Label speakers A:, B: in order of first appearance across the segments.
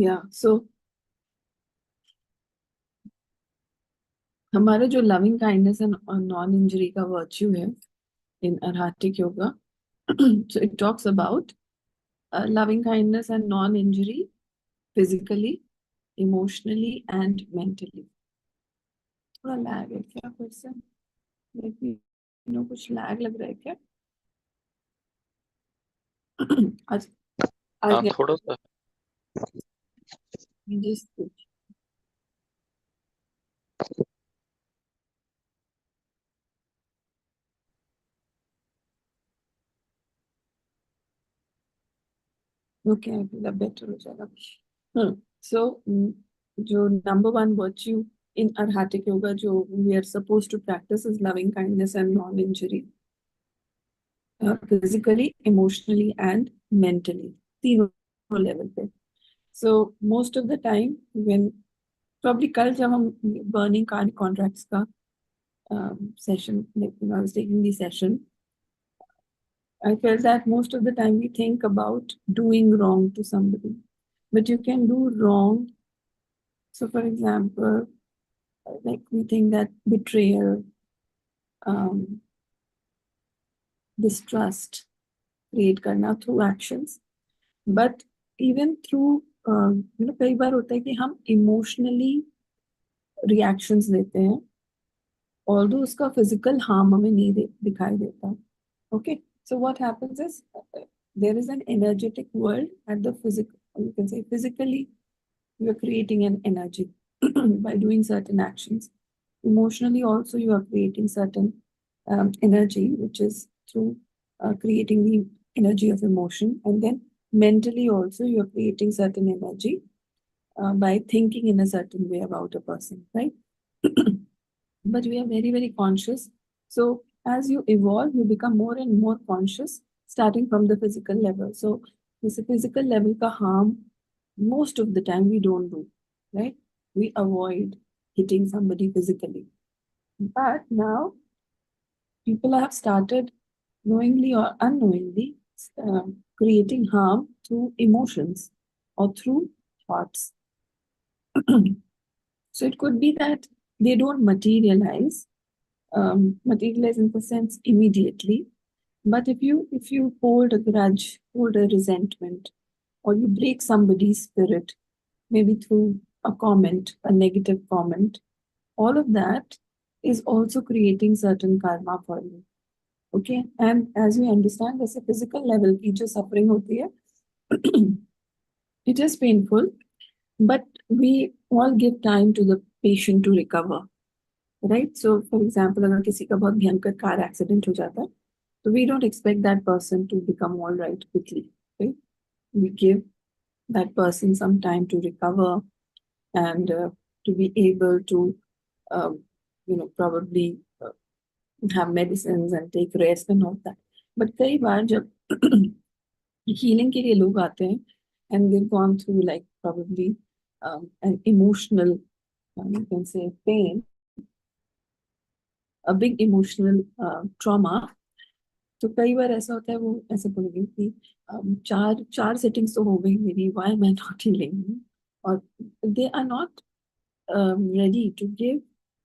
A: या सो हमारा जो loving kindness and non injury का वर्च्यू है इन Arhatic yoga, so it talks about loving kindness and non-injury physically, emotionally and mentally. थोड़ा लैग है क्या फिर से? Let me know, कुछ लैग लग रहा है क्या? आज आज
B: हाँ, थोड़ा सा।
A: just ओके, अब बेटर हो जाएगा। सो जो number one virtue in Arhatic yoga जो we are suppose to practise is loving kindness and non injury, physically, emotionally and mentally, तीनों लेवल पे। So most of the time when probably कल जब हम बर्निंग कॉन्ट्रैक्ट्स का session, I was taking the session, I felt that most of the time we think about doing wrong to somebody, but you can do wrong. So, for example, like we think that betrayal, distrust, create करना through actions, but even through कई बार होता है कि हम emotionally reactions देते हैं, although उसका physical harm हमें नहीं दिखाई देता. Okay, so what happens is there is an energetic world at the physical, you can say physically, you are creating an energy by doing certain actions. Emotionally also you are creating certain energy, which is through creating the energy of emotion. And then mentally also you are creating certain energy by thinking in a certain way about a person, right? But we are very, very conscious. So as you evolve, you become more and more conscious, starting from the physical level. So this physical level ka harm, most of the time we don't do, right? We avoid hitting somebody physically. But now people have started knowingly or unknowingly creating harm through emotions or through thoughts. So it could be that they don't materialize in the sense immediately. But if you hold a grudge, hold a resentment, or you break somebody's spirit, maybe through a comment, a negative comment, all of that is also creating certain karma for you. Okay, and as we understand, there's a physical level की जो suffering होती है, it is painful, but we all give time to the patient to recover. Right? So, for example, अगर किसी का बहुत भयंकर car accident हो जाता है, so we don't expect that person to become all right quickly. Right? We give that person some time to recover and to be able to, probably have medicines and take rest and all that. But कई बार जब healing के लिए लोग आते हैं and they've gone through like probably an emotional, you can say pain, a big emotional trauma. तो कई बार ऐसा होता है, वो ऐसे बोलेंगे कि चार सेटिंग्स तो हो गई मेरी, why am I not healing, और they are not ready to give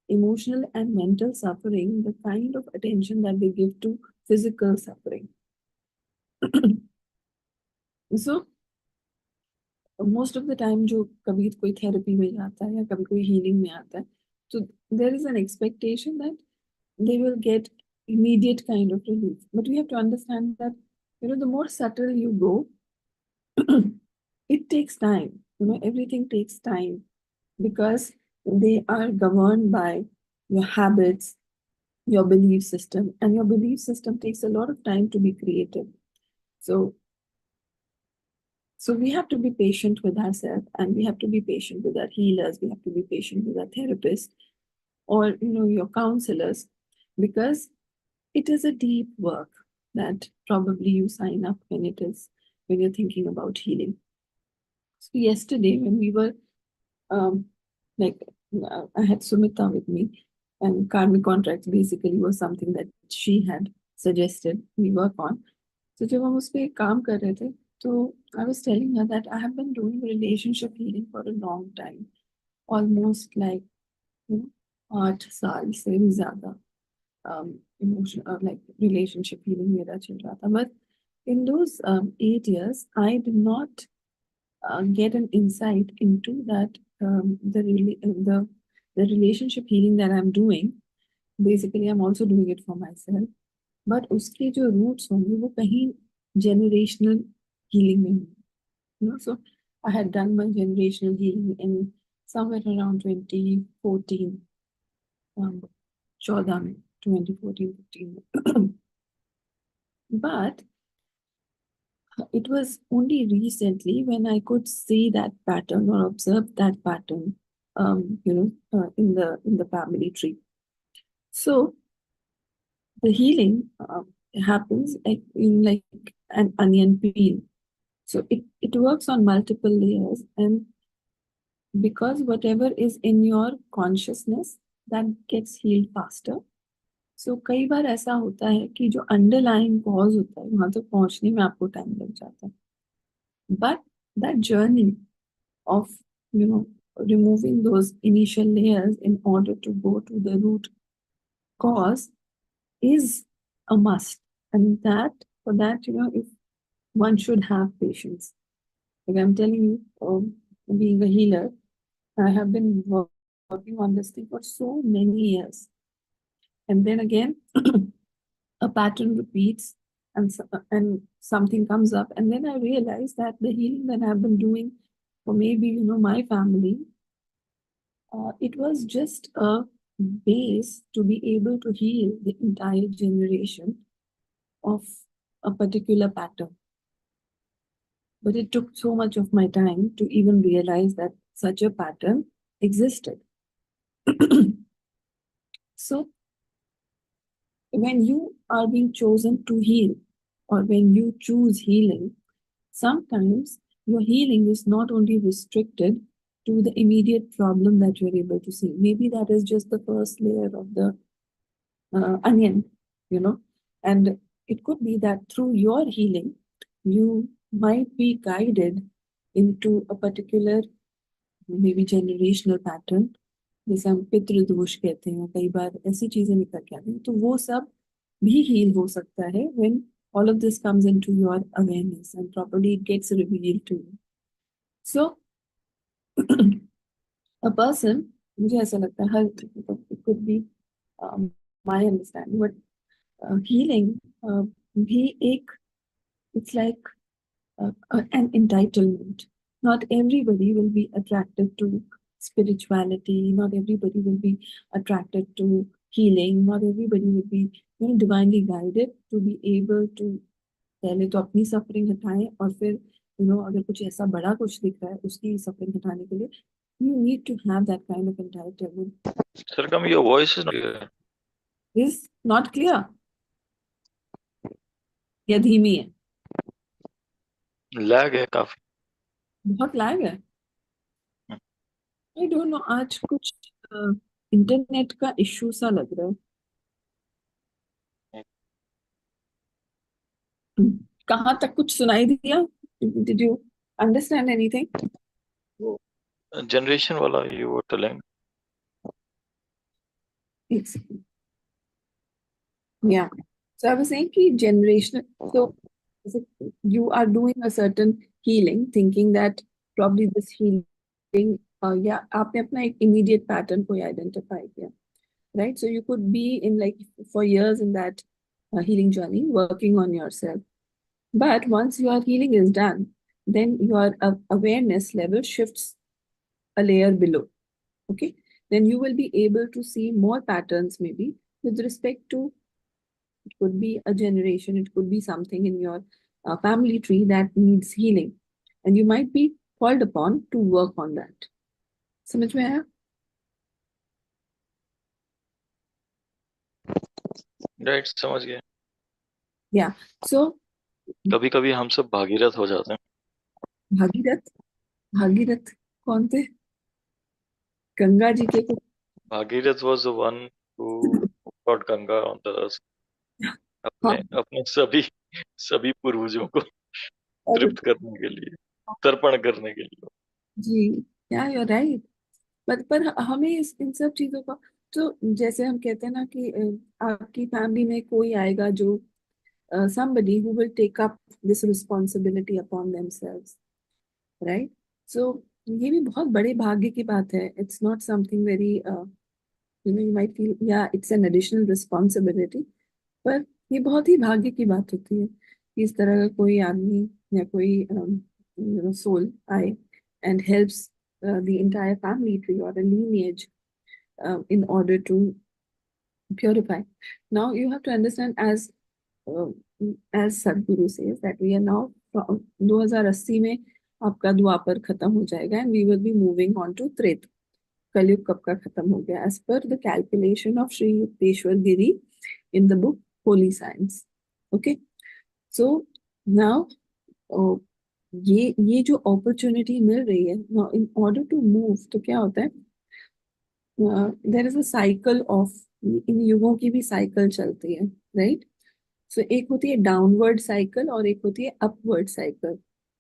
A: emotional and mental suffering the kind of attention that they give to physical suffering. So most of the time जो कभी कोई therapy में जाता है या कभी कोई हीलिंग में आता है, तो there is an expectation that they will get immediate kind of relief. But we have to understand that, the more subtle you go, it takes time. Everything takes time because they are governed by your habits, your belief system, and your belief system takes a lot of time to be created. So we have to be patient with ourselves, and we have to be patient with our healers. We have to be patient with our therapists or, your counselors, because it is a deep work that probably you sign up when you're thinking about healing. So yesterday when we were, I had Sumita with me, and karmic contracts basically was something that she had suggested we work on. So जब हम उस पे काम कर रहे थे, So I was telling her that I have been doing relationship healing for a long time, almost like, 8 साल से भी ज़्यादा emotion like relationship healing मेरा चल रहा था. But in those 8 years, I did not get an insight into that the relationship healing that I'm doing. Basically, I'm also doing it for myself. But उसके जो roots होंगे वो कहीं generational healing में होंगे. So I had done my generational healing in somewhere around 2014, 14 में, 2014, 15. But it was only recently when I could see that pattern or observe that pattern, in the family tree. So the healing happens like an onion peel. So it works on multiple layers, and because whatever is in your consciousness, that gets healed faster. So कई बार ऐसा होता है कि जो underlying cause होता है वहां तक पहुंचने में आपको टाइम लग जाता है. But that journey of, removing those initial layers in order to go to the root cause is a must. And for that, if one should have patience. Like I'm telling you, being a healer, I have been working on this thing for so many years. And then again, a pattern repeats, and something comes up. And then I realized that the healing that I've been doing for maybe, my family, it was just a base to be able to heal the entire generation of a particular pattern. But it took so much of my time to even realize that such a pattern existed. So when you are being chosen to heal, or when you choose healing, sometimes your healing is not only restricted to the immediate problem that you're able to see. Maybe that is just the first layer of the onion, and it could be that through your healing, you might be guided into a particular, maybe generational pattern, जैसे हम पितृदोष कहते हैं, कई बार ऐसी चीजें निकल के आती हैं, तो वो सब भी heal हो सकता है when all of this comes into your awareness and properly it gets revealed to you. So a person, मुझे ऐसा लगता है हर, it could be my understanding, but healing भी एक, it's like an entitlement. Not everybody will be attracted to spirituality. Not everybody will be attracted to healing. Not everybody will be, divinely guided to be able to पहले तो अपनी suffering हटाएं, और फिर अगर कुछ ऐसा बड़ा कुछ दिख रहा है उसकी सफरिंग हटाने के लिए you need to have that kind of entitlement.
B: Sargam, your voice is not clear.
A: Is not clear? या धीमी है?
B: लैग है काफी.
A: बहुत लैग है. आई डोंट नो, आज कुछ इंटरनेट का इश्यू सा लग रहा है. कहाँ तक कुछ सुनाई दिया? Did you understand anything?
B: Generation wala you were telling.
A: It's, yeah. So I was saying कि generational. So you are doing a certain healing, thinking that probably this healing, yeah, आपने अपना एक immediate pattern को identify किया, right? So you could be in like for years in that healing journey, working on yourself. But once your healing is done, then your awareness level shifts a layer below. Okay, then you will be able to see more patterns, maybe with respect to, it could be a generation, it could be something in your family tree that needs healing, and you might be called upon to work on that. समझ में आया?
B: Right, समझ गया.
A: Yeah. So
B: कभी कभी हम सब भागीरथ हो जाते हैं.
A: भागीरथ, भागीरथ कौन थे? गंगा जी के कुछ.
B: Bhagirath was the one who got Ganga on the earth. अपने
A: हाँ,
B: अपने सभी पूर्वजों को
A: और
B: तृप्त करने के लिए, तर्पण करने के लिए।
A: जी, या यू राइट। पर हमें इन सब चीजों का, तो जैसे हम कहते हैं ना कि आपकी फैमिली में कोई आएगा जो somebody who will take up this responsibility upon themselves, right? So ये भी बहुत बड़े भाग्य की बात है. It's not something very you might feel yeah it's an additional responsibility, पर ये बहुत ही भाग्य की बात होती है कि इस तरह का कोई आदमी या कोई soul आए and helps the entire family tree or a lineage in order to purify. Now you have to understand uh, as Sadhguru says that we are now 2080 में आपका द्वापर खत्म हो जाएगा and we will be moving on to त्रेत. कलयुग कब का खत्म हो गया as per the calculation of Sri Yukteswar Giri in the book Holy Science. Okay, so now uh, ये जो अपॉर्चुनिटी मिल रही है now in order to move, तो क्या होता है, there is a cycle of, इन युगों की भी साइकिल चलती है, राइट? सो एक होती है डाउनवर्ड साइकिल और एक होती है अपवर्ड साइकिल.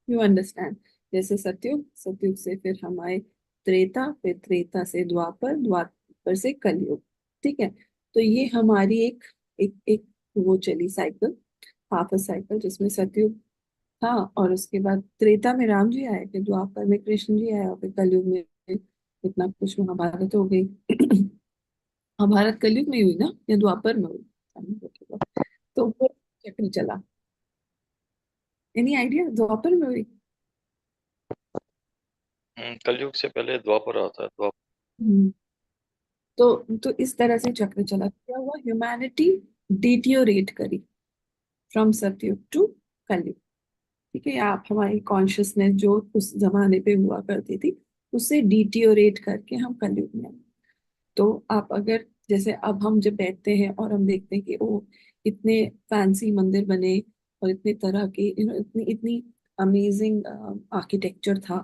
A: You understand? जैसे सतयुग, सतयुग से फिर हम आए त्रेता, फिर त्रेता से द्वापर, द्वापर से कलयुग. ठीक है, तो ये हमारी एक एक एक वो चली साइकिल, हाफ अ साइकिल, जिसमें सतयुग था और उसके बाद त्रेता में राम जी आए, फिर द्वापर में कृष्ण जी आए और फिर कलयुग में इतना कुछ महाभारत हो गई. महाभारत कलयुग में हुई ना या द्वापर में हुई? तो वो चक्र चला. Any idea? द्वापर में हुई.
B: कलयुग से पहले द्वापर आता है, द्वापर।
A: हम्म, तो इस तरह से चक्र चला. क्या हुआ? ह्यूमैनिटी डिटियोरेट करी फ्रॉम सतयुग टू कलयुग. ठीक है, आप हमारी कॉन्शियसनेस जो उस जमाने पे हुआ करती थी उससे डिटियोरेट करके हम कलयुग में आए. तो आप अगर, जैसे अब हम जब बैठते हैं और हम देखते हैं कि ओ इतने फैंसी मंदिर बने और इतने तरह के इतनी इतनी अमेजिंग आर्किटेक्चर था,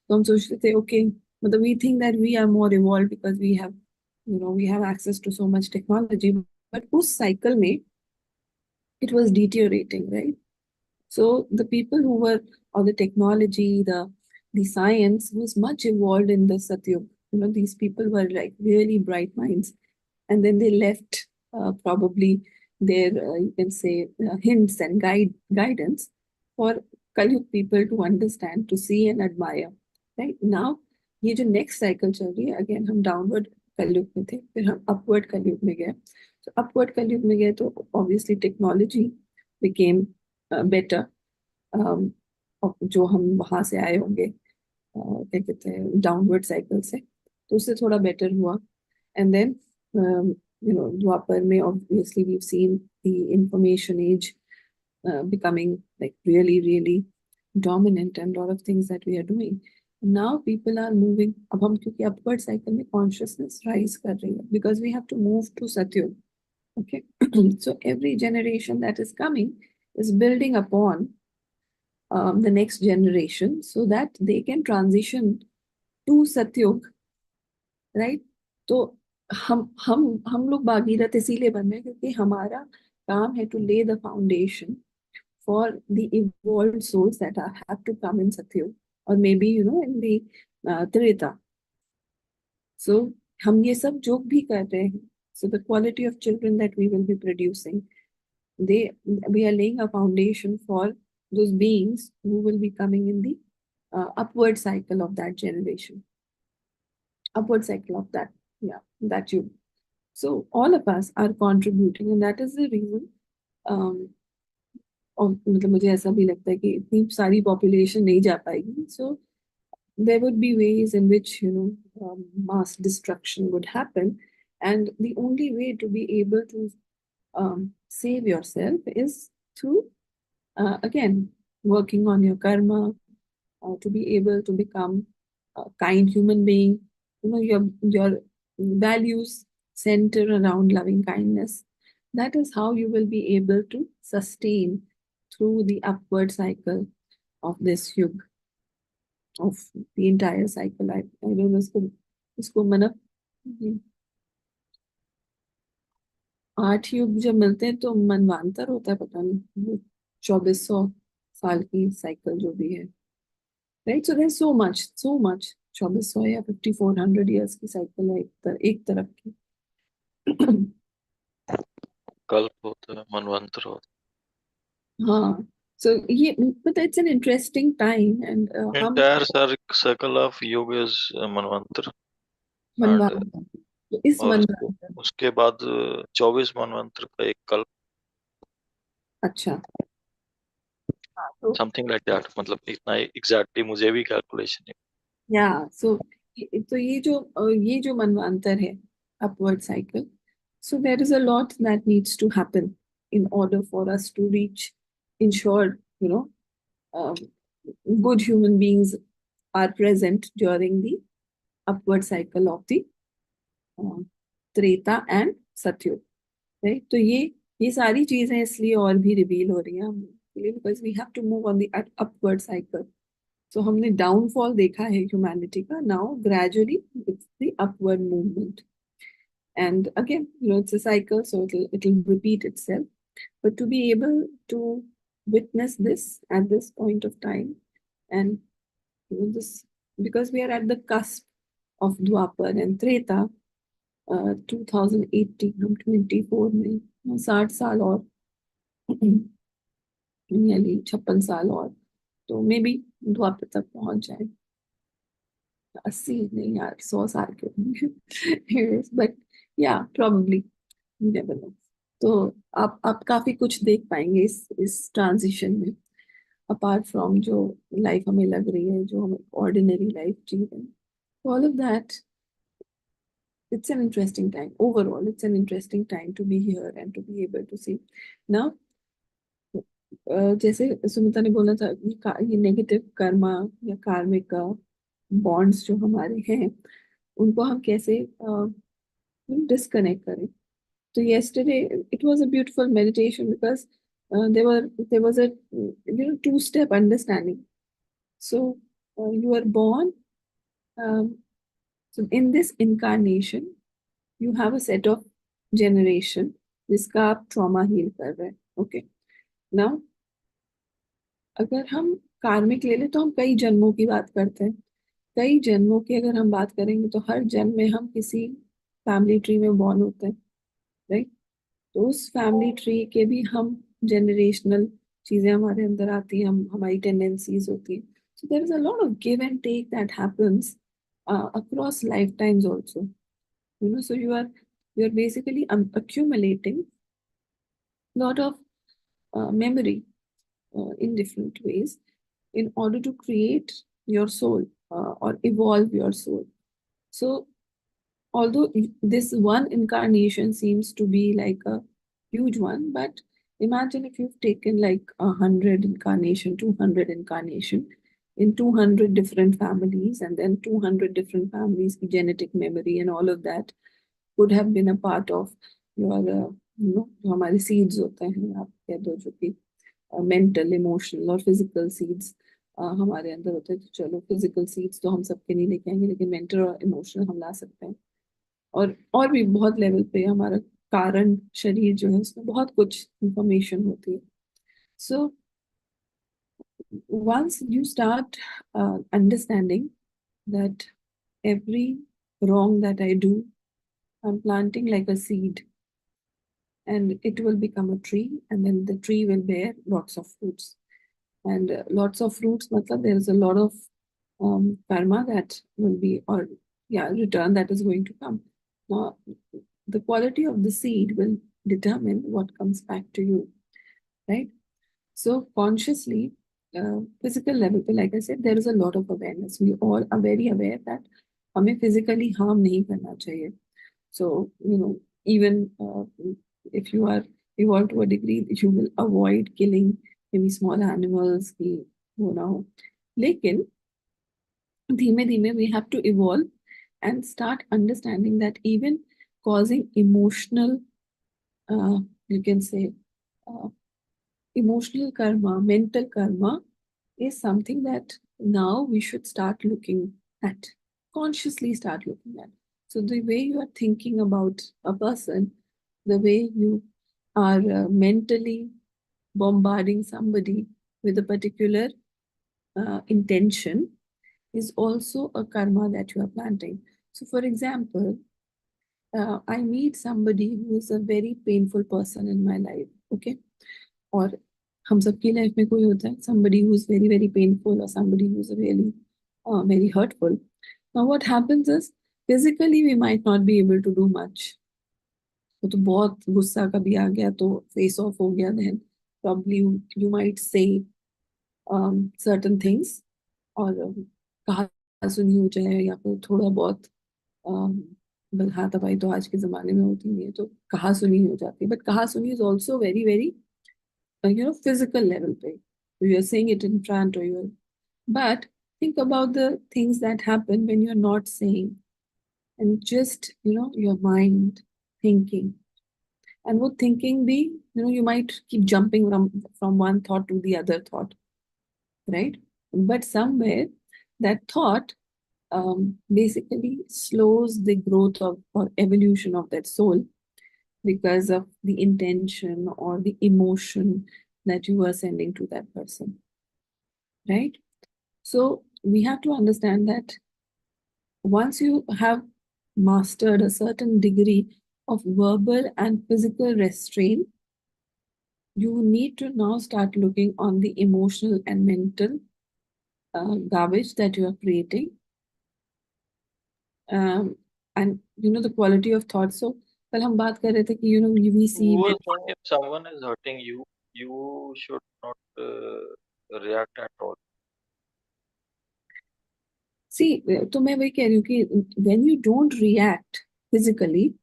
A: तो हम सोचते थे ओके, मतलब we think that we are more evolve because we have access to so much technology. But उस साइकिल में it was deteriorating, right? So the people who were, or the technology, the science was much evolved in the Satyug. These people were like really bright minds, and then they left probably their you can say hints and guidance for Kalyug people to understand, to see and admire. Right now, ये जो next cycle चल रही है, again हम downward कलयुग में थे, फिर हम upward कलयुग में गए. So upward कलयुग में गए तो obviously technology became better. जो हम वहां से आए होंगे, क्या कहते हैं, डाउनवर्ड साइकिल से, तो उससे थोड़ा बेटर हुआ. एंड देन द्वापर में obviously we seen the information age becoming like really really dominant and lot of things that we are doing. Now people are moving, अब हम क्योंकि upward cycle में consciousness rise कर रही है because we have to move to satyug. Okay. So every generation that is coming is building upon the next generation so that they can transition to Satyug, right? तो हम लोग भागीरथ इसीलिए बन रहे हैं क्योंकि हमारा काम है to lay the foundation for the evolved souls that are have to come in Satyuga और may be in the Treta. So हम ये सब जो भी कर रहे हैं, so the quality of children that we will be producing, they we are laying a foundation for those beings who will be coming in the upward cycle of that generation, upward cycle of that, yeah, that you. So all of us are contributing and that is the reason um, और मतलब मुझे ऐसा भी लगता है कि इतनी सारी पॉपुलेशन नहीं जा पाएगी. So there would be ways in which mass destruction would happen, and the only way to be able to save yourself is through again working on your karma, to be able to become a kind human being. Your values center around loving kindness. That is how you will be able to sustain through the upward cycle of this yug, of the entire cycle. I don't know इसको मतलब 8 युग जब मिलते हैं तो मनवांतर होता है, पता नहीं वो 2400 साल की साइकिल जो भी है, right? So there so much 2400 या 5400 ईयर्स की साइकिल है एक तरफ की।
B: कल्प होता है, मनवंतर होता
A: हाँ, सो ये but it's an interesting time and
B: है।
A: हम
B: Entire circle of yoga is मनवंतर, and
A: मनवान, तो इस
B: और
A: मनवान,
B: उसके बाद 24 मनवंतर का एक कल्प,
A: अच्छा, हाँ, तो
B: समथिंग लाइक दैट। मतलब इतना एग्जैक्टली मुझे भी कैलकुलेशन नहीं।
A: या सो तो ये जो मनवांतर है, upward cycle, so there is a lot that needs to happen in order for us to reach, ensure, you know, good human beings are present during the upward cycle of the uh, Treta and Satyug, right? तो ये सारी चीजें इसलिए और भी reveal हो रही हैं because we have to move on the upward cycle. So हमने डाउनफॉल देखा है ह्यूमैनिटी का, now gradually it's the upward movement, and again, it's a cycle, so it'll repeat itself. But to be able to witness this at this point of time, and this, because we are at the cusp of Dwapar and Treta, 2080, हम 24 में 60 साल और यानी 56 साल और, तो may B द्वापर तक पहुंच जाए। 80 नहीं यार, 100 साल के होंगे बट या प्रोबेबली, नेवर नो। तो आप काफी कुछ देख पाएंगे इस ट्रांजिशन में, अपार्ट फ्रॉम जो लाइफ हमें लग रही है, जो हम ऑर्डिनरी लाइफ जी रहे हैं, all of that. It's an interesting time. Overall, it's an interesting time to be here and to be able to see. Now, जैसे सुमिता ने बोला था, ये नेगेटिव कर्मा या कार्मिक का बॉन्ड्स जो हमारे हैं, उनको हम कैसे डिस्कनेक्ट करें। तो yesterday it was a beautiful meditation because there was a two-step understanding. So you are born. So in this incarnation, you have a set of generation जिसका आप ट्रॉमा हील कर रहे हैं। ओके, नाउ अगर हम कार्मिक ले लें तो हम कई जन्मों की बात करते हैं। कई जन्मों की अगर हम बात करेंगे तो हर जन्म में हम किसी फैमिली ट्री में बॉर्न होते हैं, राइट? तो उस फैमिली ट्री के भी हम जनरेशनल चीजें हमारे अंदर आती हैं, हमारी टेंडेंसीज होती हैं। So there is a lot of give and take that happens across lifetimes also, so you are basically accumulating lot of memory in different ways in order to create your soul, or evolve your soul. So although this one incarnation seems to be like a huge one, but imagine if you've taken like 100 incarnation, 200 incarnation in 200 different families, and then 200 different families genetic memory and all of that would have been a part of your जो हमारे seeds होते हैं, आप कह दो, जो कि mental, emotional और फिजिकल सीड्स हमारे अंदर होते हैं। तो चलो, फिजिकल सीड्स तो हम सबके नहीं लेके आएंगे, लेकिन मेंटल और इमोशनल हम ला सकते हैं। और भी बहुत लेवल पे हमारा कारण शरीर जो है, उसमें बहुत कुछ इंफॉर्मेशन होती है। सो once you start understanding that every wrong that I do, I'm planting like a seed, and it will become a tree, and then the tree will bear lots of fruits. And lots of fruits, matlab there is a lot of karma that will be, or yeah, return that is going to come. Now, the quality of the seed will determine what comes back to you, right? So consciously, physical level, like I said, there is a lot of awareness. We all are very aware that हमें physically harm नहीं करना चाहिए. So, even if you are evolved to a degree, you will avoid killing maybe small animals की वो ना हो. लेकिन धीमे धीमे we have to evolve and start understanding that even causing emotional, you can say, uh, emotional karma, mental karma is something that now we should start looking at, consciously start looking at. So the way you are thinking about a person, the way you are mentally bombarding somebody, with a particular intention is also a karma that you are planting. So, for example, I meet somebody who is a very painful person in my life, okay? और हम सबकी life में कोई होता है somebody who is very very painful or somebody who is really very hurtful. Now what happens is physically we might not be able to do much. वो तो बहुत गुस्सा कभी आ गया तो face off हो गया, then probably you might say certain things और कहा सुनी हो जाए या फिर थोड़ा बहुत हाँ तबाही तो आज के जमाने में होती नहीं है तो कहा सुनी हो जाती है, बट कहा सुनी is also very very physical level पे. You are saying it in front or you are, but think about the things that happen when you're not saying and just your mind thinking, and what thinking be, you might keep jumping from one thought to the other thought, right? But somewhere that thought basically slows the growth of or evolution of that soul because of the intention or the emotion that you are sending to that person, right? So we have to understand that once you have mastered a certain degree of verbal and physical restraint, you need to now start looking on the emotional and mental garbage that you are creating, and the quality of thought. So कल हम बात कर रहे थे कि we see
B: Who was
A: when,
B: saying if someone is hurting you, you should not react at all.
A: see तो मैं वही कह रही हूँ कि when you don't react physically,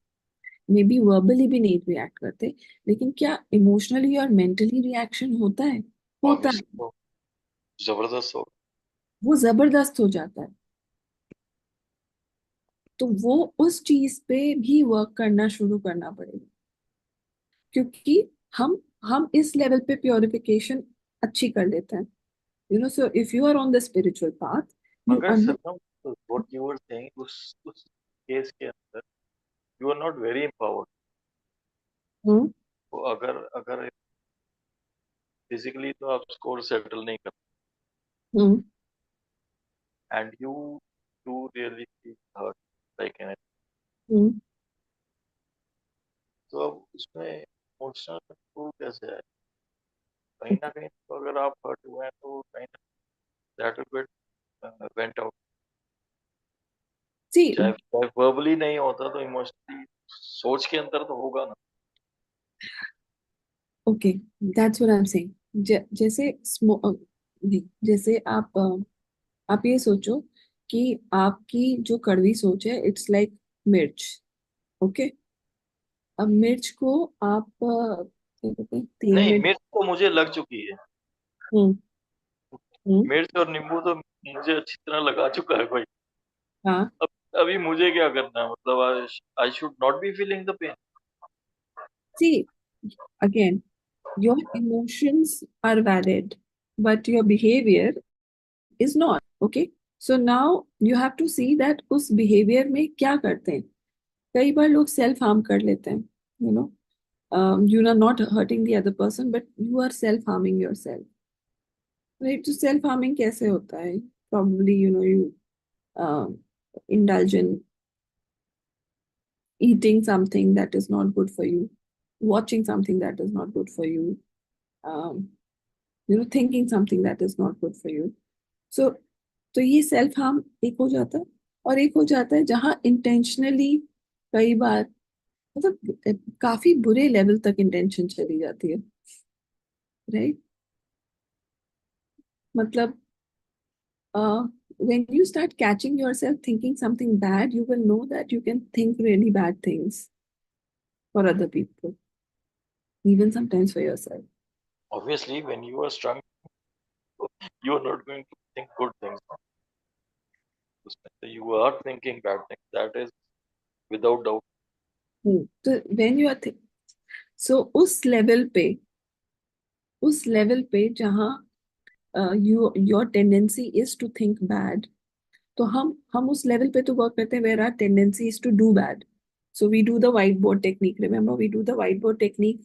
A: may be verbally भी नहीं रिएक्ट करते, लेकिन क्या इमोशनली और मेंटली रिएक्शन होता है? होता है।
B: Obviously, वो जबरदस्त हो.
A: वो जबरदस्त हो जाता है। तो वो उस चीज पे भी वर्क करना शुरू करना पड़ेगा, क्योंकि हम इस लेवल पे प्योरिफिकेशन अच्छी कर लेते हैं, so if you are on the spiritual path you
B: अगर
A: under.
B: Sir what you were saying उस केस के अंदर you are not very empowered.
A: हम्म
B: तो अगर अगर फिजिकली तो आप स्कोर सेटल नहीं कर,
A: हम्म
B: and you do really feel hurt like anything.
A: हम्म
B: तो अब उसमें इमोशनल कंट्रोल कैसे है? कहीं ना कहीं तो अगर आप हर्ट हुए हैं तो कहीं ना that will get went out.
A: See
B: चाहे चाहे वर्बली नहीं होता तो इमोशनली सोच के अंदर तो होगा ना.
A: Okay, that's what I am saying. जैसे जैसे आप ये सोचो कि आपकी जो कड़वी सोच है इट्स लाइक मिर्च, ओके? अब मिर्च को आप क्या कहते हैं, तेल
B: नहीं,
A: में।
B: मिर्च तो मुझे लग चुकी है.
A: हम्म हम्म
B: मिर्च और नींबू तो मुझे अच्छी तरह लगा चुका है भाई.
A: हाँ,
B: अब अभी मुझे क्या करना है? मतलब I should not be feeling the pain.
A: See again, your emotions are valid but your behaviour is not, okay? So now you have to see that उस बिहेवियर में क्या करते हैं। कई बार लोग सेल्फ हार्म कर लेते हैं, you know you are not hurting the other person but you are self harming yourself, right? तो self harming कैसे होता है? Probably you uh, indulge in eating something that is not good for you, watching something that is not good for you, um, thinking something that is not good for you. So तो ये self harm एक हो जाता है, और एक हो जाता है जहाँ इंटेंशनली कई बार मतलब काफी बुरे लेवल तक इंटेंशन चली जाती है, राइट? मतलब when you start catching yourself thinking something bad, you will know that you can think really bad things for other people, even sometimes for yourself.
B: Obviously, when you are strong, you are not going to think good things. So you are thinking bad things. That is without doubt.
A: So when you are so उस level पे जहाँ your tendency is to think bad, तो हम उस level पे तो work करते हैं where our tendency is to do bad. So we do the whiteboard technique, remember we do the whiteboard technique.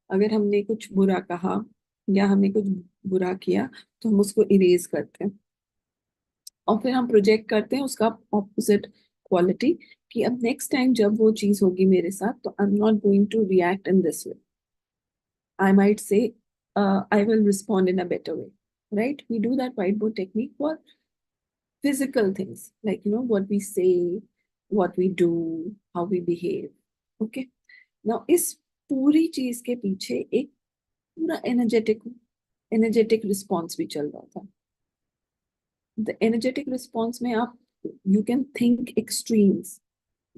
A: अगर हमने कुछ बुरा कहा, या हमने कुछ बुरा किया तो हम उसको इरेज करते हैं और फिर हम प्रोजेक्ट करते हैं उसका ऑपोजिट क्वालिटी कि अब नेक्स्ट टाइम जब वो चीज होगी मेरे साथ तो I am not going to react in this way. I might say, I will respond in a better way, right? We do that whiteboard technique for physical things, like, what we say, what we do, how we behave. Okay. Now, इस पूरी चीज के पीछे एक पूरा energetic response भी चल रहा था. द एनर्जेटिक रिस्पॉन्स में आप you can think extremes.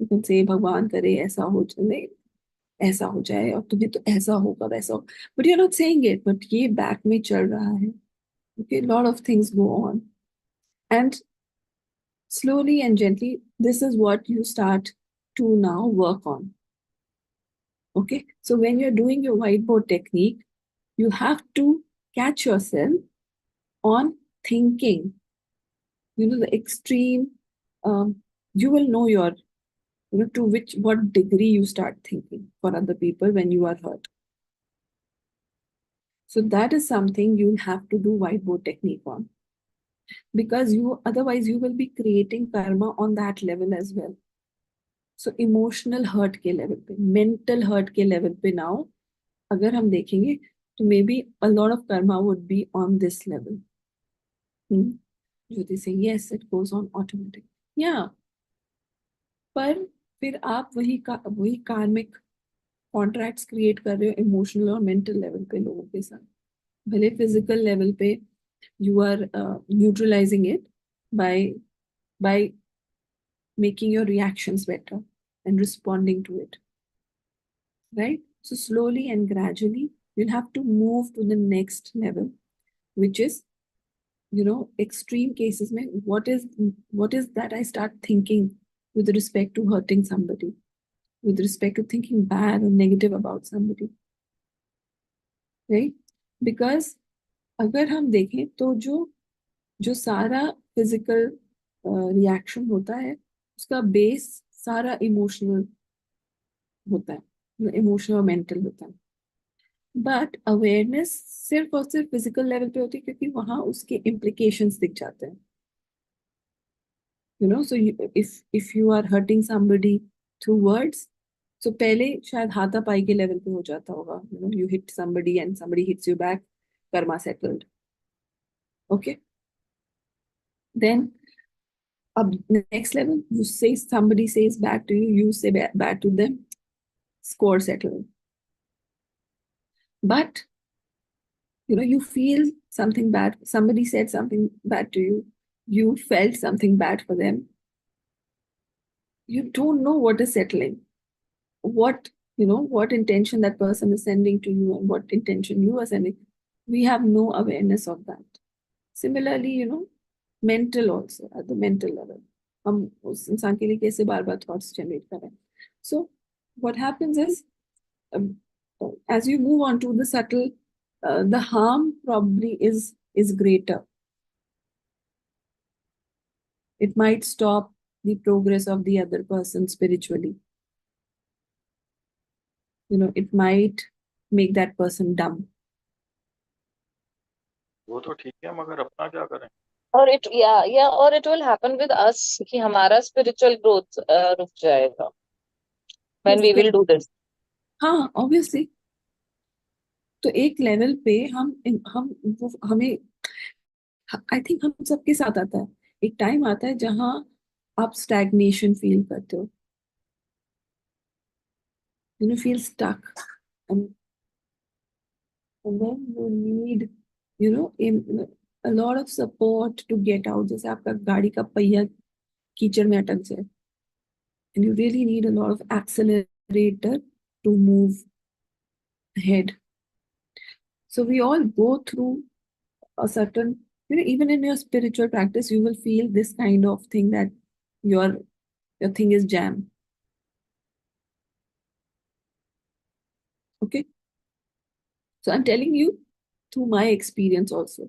A: You can say भगवान करे ऐसा हो जाए, ऐसा हो जाए और तुम्हें तो ऐसा होगा वैसा होगा, but you are not saying it, but ये बैक में चल रहा है. Okay, lot of things go on, and slowly and gently this is what you start to now work on. Okay, so when you're doing your whiteboard technique, you have to catch yourself on thinking, the extreme. You will know to what degree you start thinking for other people when you are hurt. So that is something you'll have to do whiteboard technique on, because otherwise you will be creating karma on that level as well. So emotional hurt के level पे, mental hurt के level पे now अगर हम देखेंगे तो may be a lot of karma would be on this level. Jyoti से yes it goes on automatic. या पर फिर आप वही कार्मिक कॉन्ट्रैक्ट्स क्रिएट कर रहे हो इमोशनल और मेंटल लेवल पे लोगों के साथ. भले फिजिकल लेवल पे you are neutralising it by by making your reactions better and responding to it. Right? So slowly and gradually, you'll have to move to the next level, which is, extreme cases. What is that I start thinking with respect to hurting somebody, with respect to thinking bad or negative about somebody, right? Because अगर हम देखें तो जो जो सारा physical reaction होता है उसका बेस सारा इमोशनल होता है, इमोशनल और मेंटल होता है. बट अवेयरनेस सिर्फ और सिर्फ फिजिकल लेवल पे होती है क्योंकि वहां उसके इम्प्लीकेशंस दिख जाते हैं. So if you are hurting somebody through words, तो पहले शायद हाथापाई के लेवल पे हो जाता होगा. You hit somebody and somebody hits you back, karma settled. Okay, then अब next level, you say somebody says back to you, you say back to them, score settled. But you feel something bad, somebody said something bad to you, you felt something bad for them, you don't know what is settling, what intention that person is sending to you and what intention you are sending. We have no awareness of that. Similarly, mental also, at the mental level, हम उस इंसान के लिए कैसे बार बार thoughts generate कर रहे हैं. So what happens is, um, as you move on to the subtle, the harm probably is greater. It might stop the progress of the other person spiritually. It might make that person dumb.
B: वो तो ठीक है, मगर अपना क्या करें?
C: और और it will happen with us कि हमारा spiritual growth रुक जाएगा when we will do this.
A: हाँ, obviously. तो एक लेवल पे हमें आई थिंक हम सबके साथ आता है, एक टाइम आता है जहां आप स्टैग्नेशन फील करते हो, feel stuck, and then you need a lot of support to get out. जैसे आपका गाड़ी का पहिया कीचड़ में अटक जाए, and you really need a lot of accelerator to move ahead. So we all go through a certain, even in your spiritual practice, you will feel this kind of thing that your thing is jam. Okay. So I'm telling you through my experience also.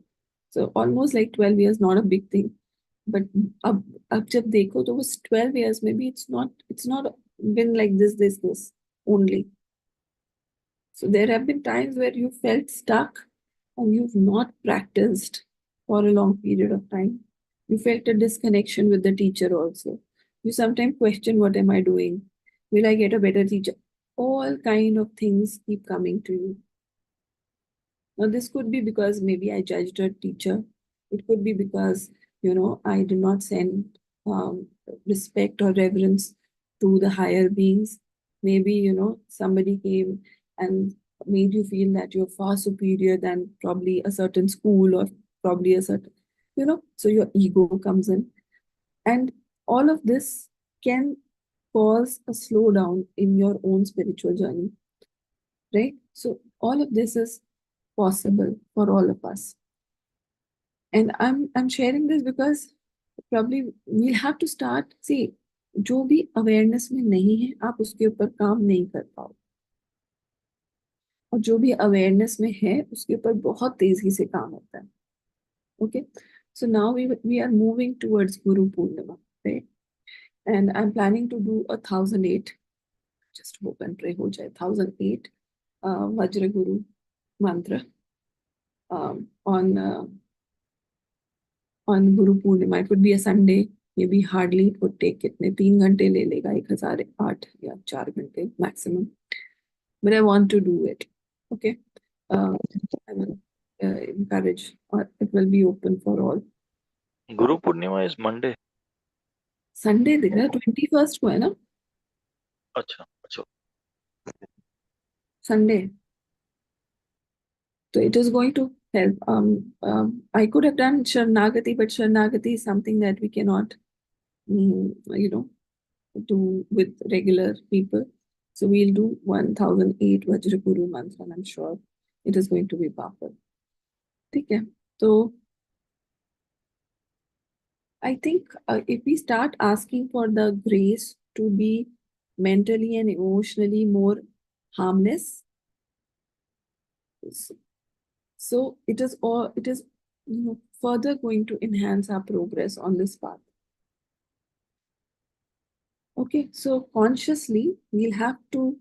A: So almost like 12 years, not a big thing. But अब जब देखो तो was 12 years, maybe it's not been like this only. So there have been times where you felt stuck and you've not practiced for a long period of time. You felt a disconnection with the teacher also. You sometimes question, what am I doing? Will I get a better teacher? All kind of things keep coming to you. Now, this could be because maybe I judged a teacher. It could be because, I did not send respect or reverence to the higher beings. Maybe, somebody came and made you feel that you're far superior than probably a certain school or probably a certain, so your ego comes in. And all of this can cause a slowdown in your own spiritual journey, right? So all of this is possible for all of us. And I'm sharing this because probably we'll have to start. See, जो भी awareness में नहीं है आप उसके ऊपर काम नहीं कर पाओ, और जो भी awareness में है उसके ऊपर बहुत तेजी से काम होता है. Okay, so now we are moving towards Guru Purnima, right? And I'm planning to do 1008. Just hope and pray हो जाए 1008 Vajra Guru mantra on Guru Purnima. It would be a Sunday, maybe hardly it would take कितने 3 घंटे ले लेगा, 1008 या 4 घंटे maximum. But I want to do it. Okay. I will encourage, or it will be open for all.
B: Guru Purnima is Monday.
A: Sunday दिख रहा 21st को है ना?
B: अच्छा.
A: Sunday. So it is going to help. I could have done Sharanagati, but Sharanagati is something that we cannot, do with regular people. So we'll do 1008 Vajra Guru mantra, and I'm sure it is going to be powerful. Okay. So I think if we start asking for the grace to be mentally and emotionally more harmless, so it is further going to enhance our progress on this path. Okay, so consciously we'll have to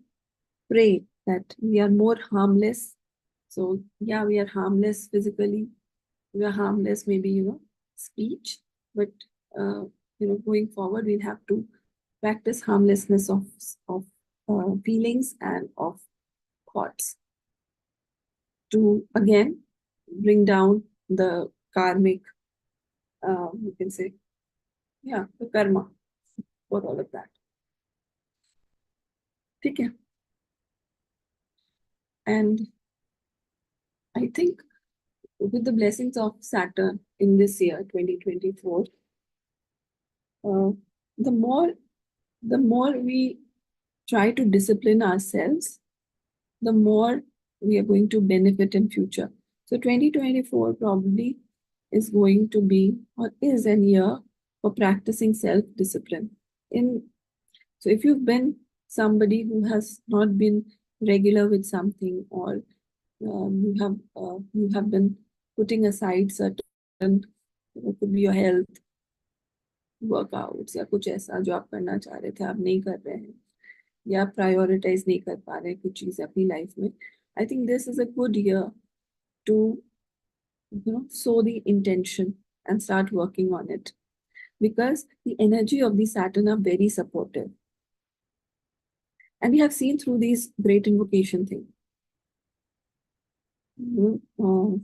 A: pray that we are more harmless. So yeah, we are harmless physically, we are harmless maybe speech, but going forward we'll have to practice harmlessness of feelings and of thoughts to again bring down the karmic, you can say, the karma for all of that. Okay. And I think with the blessings of Saturn in this year, 2024, the more we try to discipline ourselves, the more we are going to benefit in future. So 2024 probably is going to be, or is an year for practicing self-discipline. So if you've been somebody who has not been regular with something, or you have been putting aside certain, it could be your health, workouts या कुछ ऐसा जो आप करना चाह रहे थे आप नहीं कर रहे हैं, या प्रायोरिटाइज नहीं कर पा रहे कुछ चीज़ें अपनी लाइफ में, I think this is a good year to sow the intention and start working on it, because the energy of the Saturn are very supportive. And we have seen through these great invocation thing.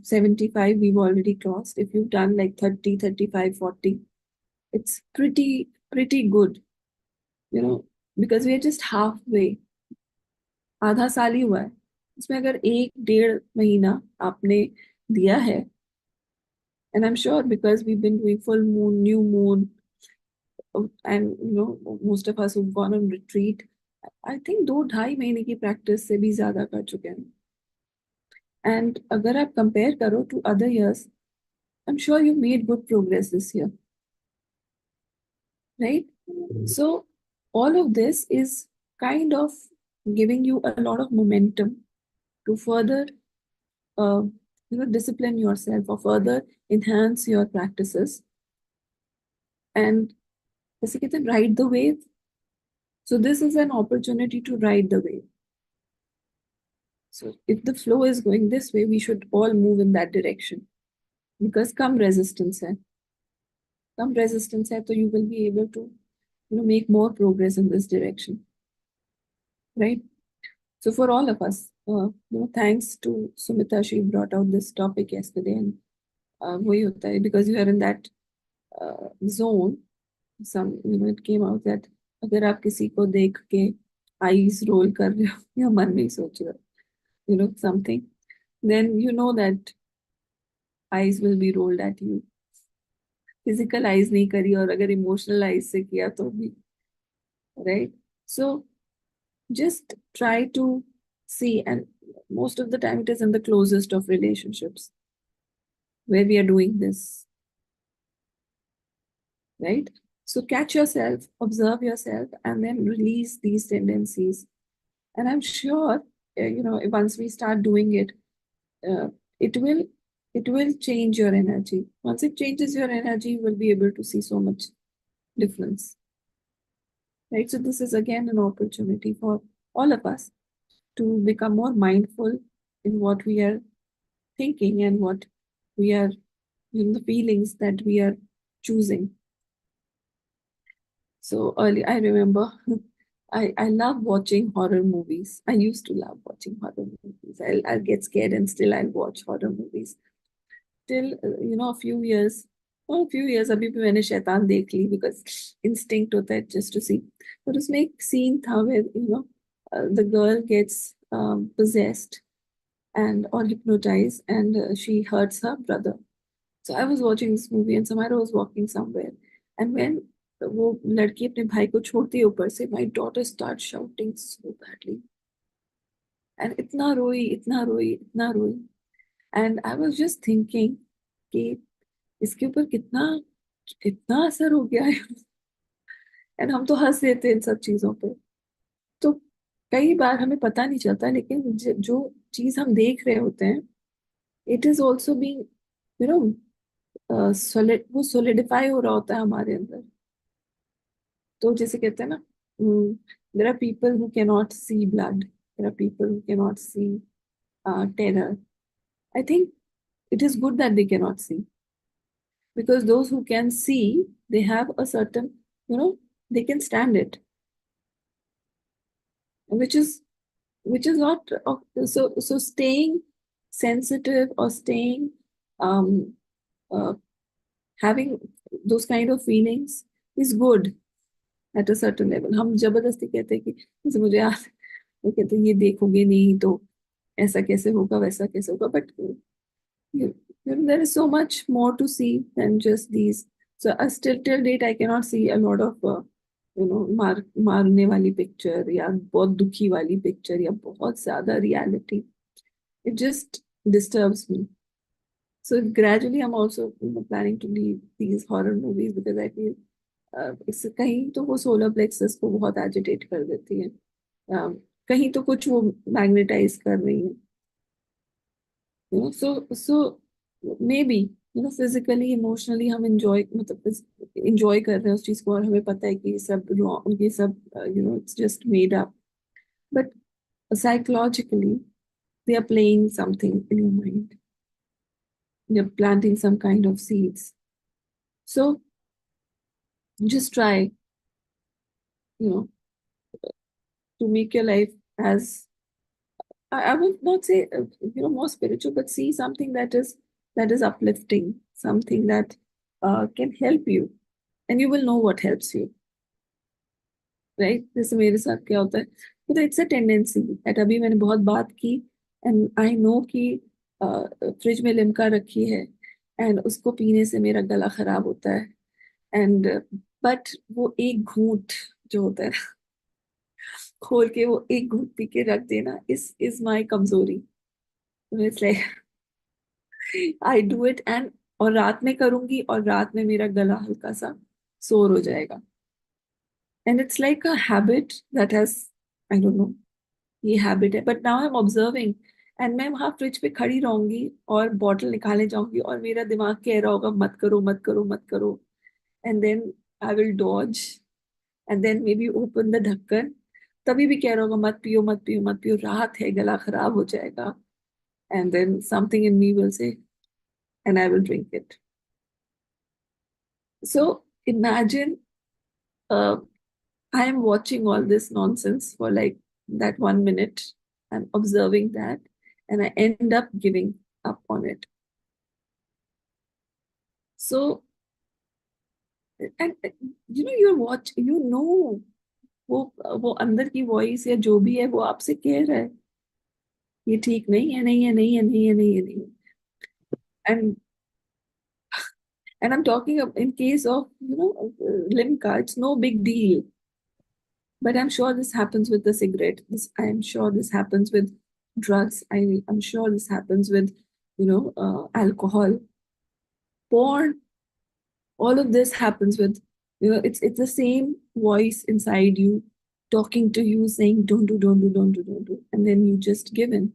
A: 75 we've already crossed. If you've done like 30, 35, 40, it's pretty good, because we are just halfway. आधा साल ही हुआ है, इसमें अगर 1-1.5 महीना आपने दिया है, and I'm sure because we've been doing full moon, new moon, and most of us who've gone on retreat, I think 2-2.5 महीने की प्रैक्टिस से भी ज्यादा कर चुके हैं. And अगर आप compare करो to other years, I'm sure you made good progress this year, right? So all of this is kind of giving you a lot of momentum to further discipline yourself or further enhance your practices, and जैसे कहते हैं ride the wave. So this is an opportunity to ride the wave. So if the flow is going this way, we should all move in that direction. Because come resistance hai. Come resistance hai, so you will be able to, make more progress in this direction. Right? So for all of us, thanks to Sumita, she brought out this topic yesterday, and वही होता है, because you are in that zone. It came out that अगर आप किसी को देख के eyes roll कर रहे हो या मन में ही सोच रहे हो, something, then you know that eyes will be rolled at you. Physical eyes नहीं करी, और अगर emotional eyes से किया तो भी, right? So just try to see, and most of the time it is in the closest of relationships where we are doing this, right? So catch yourself, observe yourself, and then release these tendencies. And I'm sure, once we start doing it, uh, it will change your energy. Once it changes your energy, you will be able to see so much difference, right? So this is again an opportunity for all of us to become more mindful in what we are thinking and what we are, the feelings that we are choosing. So early, I remember I love watching horror movies. I used to love watching horror movies. I'll get scared and still I'll watch horror movies. Till, a few years, अभी भी मैंने शैतान देख ली, because instinct होता है just to see. But उसमें एक scene था where, the girl gets possessed and or hypnotized, and she hurts her brother. So I was watching this movie and Samara was walking somewhere, and when वो लड़की अपने भाई को छोड़ती है ऊपर से, my daughter starts shouting so badly, and इतना रोई, इतना रोई, इतना रोई. And I was just thinking कि इसके ऊपर कितना इतना असर हो गया है. एंड हम तो हंस देते हैं इन सब चीजों पे. तो कई बार हमें पता नहीं चलता, लेकिन जो चीज हम देख रहे होते हैं, it is also being, you know solid, वो सॉलिडिफाई हो रहा होता है हमारे अंदर. तो जैसे कहते हैं ना, there are people who can not see blood, there are people who can not see terror. I think it is good that they cannot see, because those who can see, they have a certain, they can stand it, which is not so staying sensitive or staying um uh, having those kind of feelings is good at a certain level. हम जबरदस्ती कहते हैं कि जैसे मुझे याद, वो कहते हैं ये देखोगे नहीं तो ऐसा कैसे होगा, वैसा कैसे होगा, but there is so much more to see than just these. So still till date I cannot see a lot of मारने वाली पिक्चर, या बहुत दुखी वाली पिक्चर, या बहुत ज्यादा reality. It just disturbs me. So gradually I'm also planning to leave these horror movies, because I feel इससे कहीं तो वो सोलर प्लेक्सस को बहुत एजिटेट कर देती है, कहीं तो कुछ वो मैग्नेटाइज कर रही है. So maybe, फिजिकली इमोशनली हम इंजॉय कर रहे हैं उस चीज को, और हमें पता है कि ये सब it's just made up, but psychologically they are playing something in your mind, they're planting some kind of seeds. So just try, to make your life as, I would not say more spiritual, but see something that is uplifting, something that can help you, and you will know what helps you, right? जैसे मेरे साथ क्या होता है, तो it's a tendency eight, अभी मैंने बहुत बात की, एंड आई नो कि फ्रिज में लिम्का रखी है, एंड उसको पीने से मेरा गला खराब होता है, एंड बट वो एक घूंट जो होता है, खोल के वो एक घूंट पी के रख देना, इज माई कमजोरी. It's like I do it, and और रात में करूंगी, और रात में मेरा गला हल्का सा सोर हो जाएगा. And it's like a habit that has, I don't know, ये हैबिट है, but now I am observing, and मैं वहां फ्रिज पे खड़ी रहूंगी और बॉटल निकालने जाऊंगी, और मेरा दिमाग कह रहा होगा मत करो, मत करो, मत करो, and then I will dodge, and then maybe open the ढक्कन, कभी भी कह रहा होगा मत पियो मत पियो मत पियो, राहत है, गला खराब हो जाएगा, and then something in me will say, and I will drink it. So imagine I am watching all this nonsense for like that 1 minute. I'm observing that, and I end up giving up on it. So, and you're watching, वो अंदर की voice या जो भी है वो आपसे कह रहा है ये ठीक नहीं है, नहीं है, नहीं है, नहीं है, नहीं है, नहीं है. And I'm talking in case of Limca, it's no big deal. But I'm sure this happens with the cigarette. I'm sure this happens with drugs. I'm sure this happens with, alcohol, porn. All of this happens with, it's the same voice inside you talking to you saying, don't do, don't do, don't do, don't do. And then you just give in.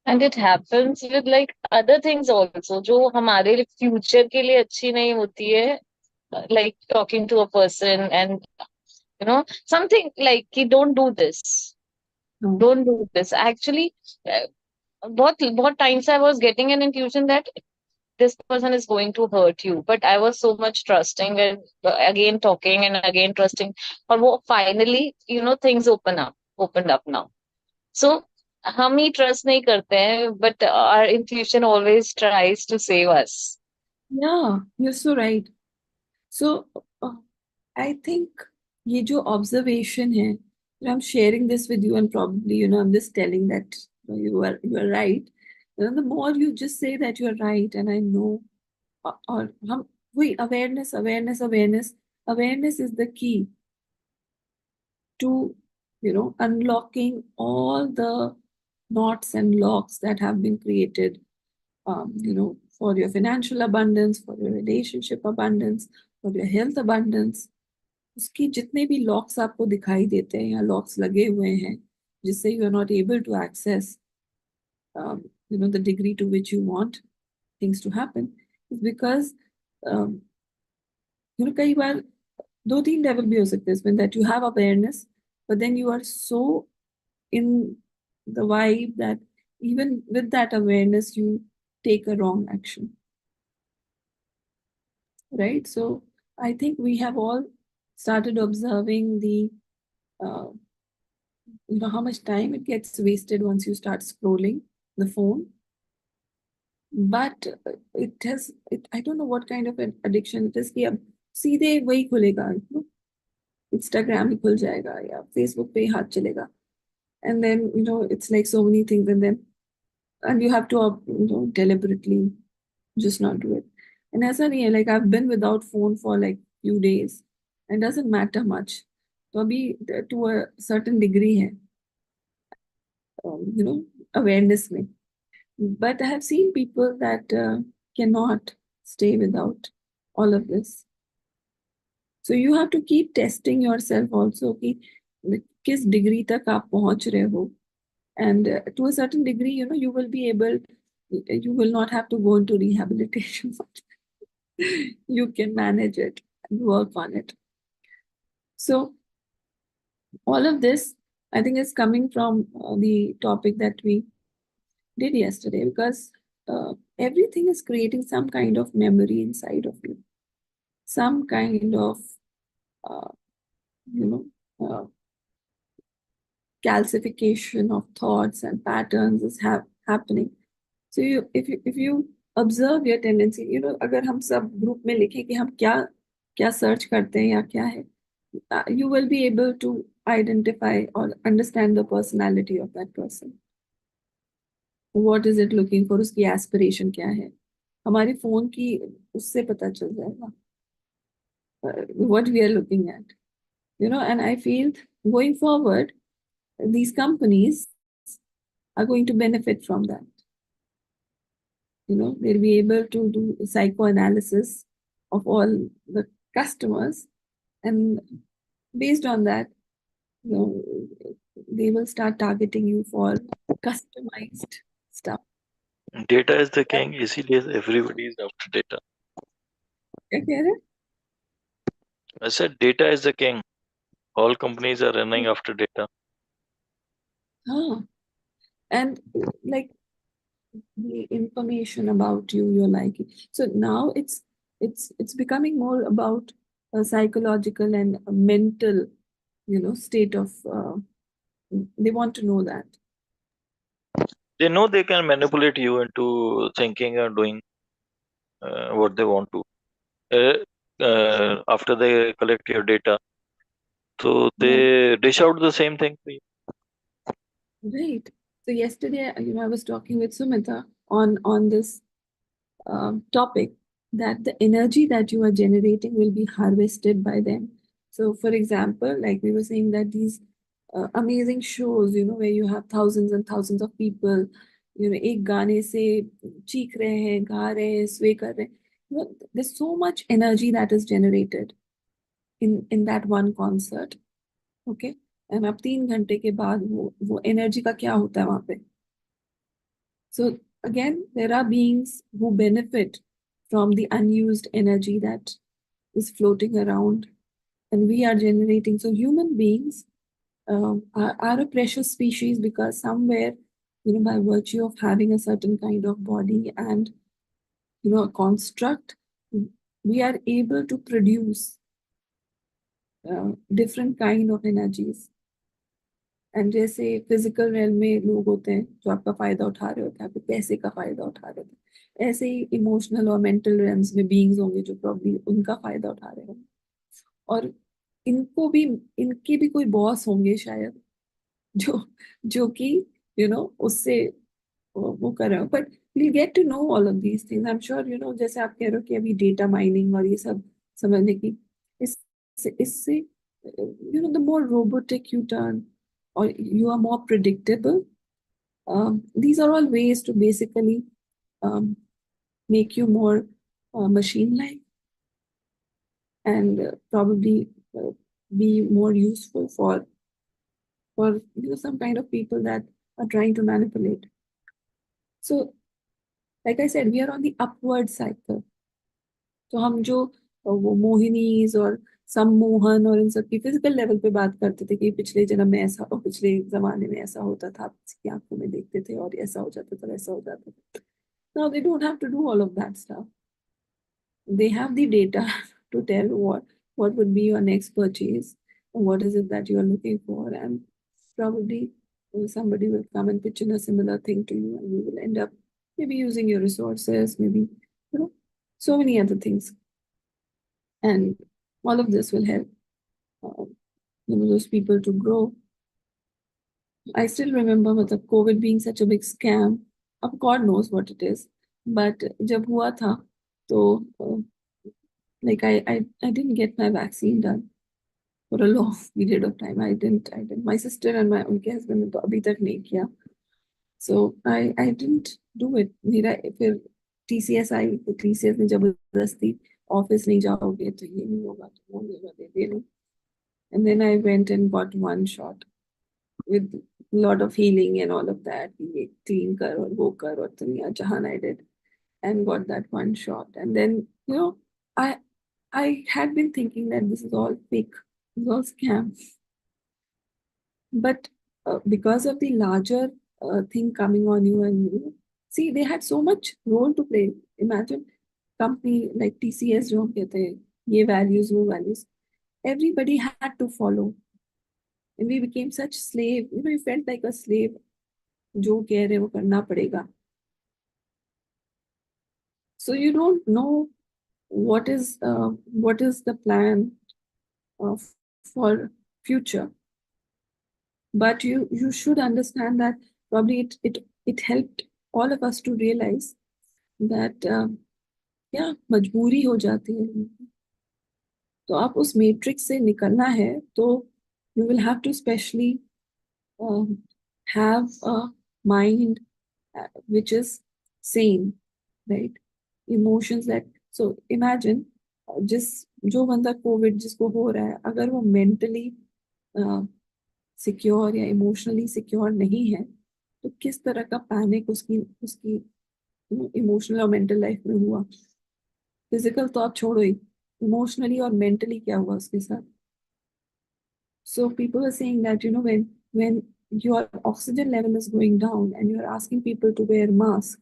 C: And it happens with like other things also, जो हमारे future के लिए अच्छी नहीं होती है, like talking to a person and something like कि don't do this,
A: No.
C: don't do this. Actually, बहुत times I was getting an intuition that this person is going to hurt you, but I was so much trusting and again talking and again trusting, और वो finally things opened up now. So हम ही trust नहीं करते हैं, but our intuition always tries to save us.
A: Yeah, you're so right. So I think ये जो observation है, I'm sharing this with you, and probably I'm just telling that you are right. The more you just say that you're right, and I know, और हम वही awareness is the key to unlocking all the knots and locks that have been created, for your financial abundance, for your relationship abundance, for your health abundance. उसकी जितने भी locks आपको दिखाई देते हैं या लॉक्स लगे हुए हैं जिससे you are not able to access the degree to which you want things to happen, is because कई बार 2-3 लेवल भी हो सकते हैं इसमें, that you have awareness but then you are so in the vibe that even with that awareness you take a wrong action, right? So I think we have all started observing the how much time it gets wasted once you start scrolling the phone. But I don't know what kind of an addiction it is कि अब सीधे वही खुलेगा, Instagram ही खुल जाएगा या Facebook पे हाथ चलेगा, and then it's like so many things, and you have to deliberately just not do it. And ऐसा नहीं है, like I've been without phone for like few days and doesn't matter much. तो अभी to a certain degree है awareness में. But I have seen people that cannot stay without all of this. So you have to keep testing yourself also कि किस degree तक आप पहुंच रहे हो. And to a certain degree, you will not have to go into rehabilitation. You can manage it and work on it. So all of this, I think, is coming from the topic that we did yesterday, because everything is creating some kind of memory inside of you, some kind of calcification of thoughts and patterns is happening. So if you observe your tendency, अगर हम सब group में लिखें कि हम क्या search करते हैं या क्या है, you will be able to identify or understand the personality of that person. What is it looking for? उसकी aspiration क्या है? हमारी फोन की उससे पता चल जाएगा what we are looking at, and I feel going forward these companies are going to benefit from that. They'll be able to do psychoanalysis of all the customers, and based on that, they will start targeting you for customized stuff.
B: Data is the king, इसीलिए everybody is after data.
A: क्या कह रहे हैं?
B: I said data is the king. All companies are running after data.
A: हाँ, and like the information about you, your liking. So now it's becoming more about a psychological and a mental, state of. They want to know that.
B: They know they can manipulate you into thinking or doing what they want to. After they collect your data, so
A: Yeah,
B: they dish out the same thing to you.
A: right. So yesterday, I was talking with Sumita on this topic, that the energy that you are generating will be harvested by them. So, for example, like we were saying that these amazing shows, where you have thousands and thousands of people, एक गाने से चीख रहे हैं, गा रहे हैं, sway कर रहे हैं. There's so much energy that is generated in that one concert. Okay, and अब 3 घंटे के बाद वो एनर्जी का क्या होता है वहां पे. So again, there are beings who benefit from the unused energy that is floating around, and we are generating. So human beings are a precious species because somewhere, by virtue of having a certain kind of body and a construct, we are able to produce different kind of energies. And जैसे physical rail में लोग होते हैं जो आपका फायदा उठा रहे होते हैं, आपके पैसे का फायदा उठा रहे होते हैं, ऐसे ही इमोशनल और मेंटल रेल्म्स में बीइंग्स होंगे जो प्रॉब्ली उनका फायदा उठा रहे होंगे. और इनको भी, इनके भी कोई बॉस होंगे शायद, जो जो कि उससे वो कर रहे हो. But we get to know all of these things. I am sure जैसे आप कह रहे हो कि अभी डेटा माइनिंग और ये सब समझने की, इससे the more robotic U turn or you are more predictable. These are all ways to basically um, make you more machine-like and probably be more useful for some kind of people that are trying to manipulate. So, like I said, we are on the upward cycle. तो हम जो वो मोहिनीज और सम्मोहन और इन सब की physical level पे बात करते थे कि पिछले जन्म में ऐसा और पिछले जमाने में ऐसा होता था, आप किसी की आंखों में देखते थे और ऐसा हो जाता था, वैसा हो जाता था. Now they don't have to do all of that stuff. They have the data to tell what would be your next purchase and what is it that you are looking for, and probably somebody will come and pitch in a similar thing to you, and you will end up maybe using your resources, maybe so many other things. And all of this will help those people to grow. I still remember COVID being such a big scam. Of God knows what it is. But जब हुआ था, तो like I didn't get my vaccine done for a long period of time. I didn't. My sister and my उनके husband ने तो अभी तक नहीं किया. So I didn't do it. मेरा फिर TCS आई, तो TCS ने जबरदस्ती ऑफिस नहीं जाओगे तो ये नहीं होगा, तो वो नहीं होगा, दे लो. And then I went and got one shot with a lot of healing and all of that. ये clean कर और वो कर और दुनिया जहान I did and got that one shot. And then I had been thinking that this is all fake, this is all scam. But because of the larger thing coming on you, and see, they had so much role to play. Imagine company like TCS जो हम कहते हैं, ये values वो values, everybody had to follow, and we became such slave. We felt like a slave. जो कह रहे वो करना पड़ेगा. So you don't know what is the plan for future, but you should understand that probably it helped all of us to realize that मजबूरी हो जाती है. तो आप उस मैट्रिक्स से निकलना है तो you will have to specially have a mind which is sane, right? Emotions that, so imagine जो बंदा कोविड जिसको हो रहा है, अगर वो मेंटली सिक्योर या इमोशनली सिक्योर नहीं है, तो किस तरह का पैनिक उसकी उसकी इमोशनल और मेंटल लाइफ में हुआ. फिजिकल तो आप छोड़ो ही, इमोशनली और मेंटली क्या हुआ उसके साथ. So people are saying that, when your oxygen level is going down and you're asking people to wear masks,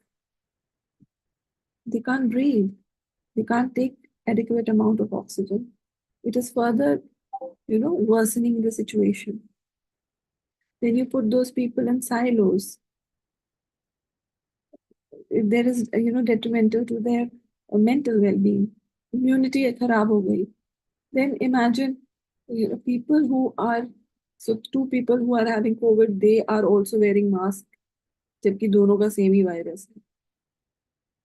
A: they can't breathe. They can't take adequate amount of oxygen. It is further, worsening the situation. Then you put those people in silos. There is, detrimental to their mental well-being. Immunity खराब हो गई. Then imagine, people who are, so two people who are having COVID, they are also wearing masks, जबकि दोनों का same ही virus है.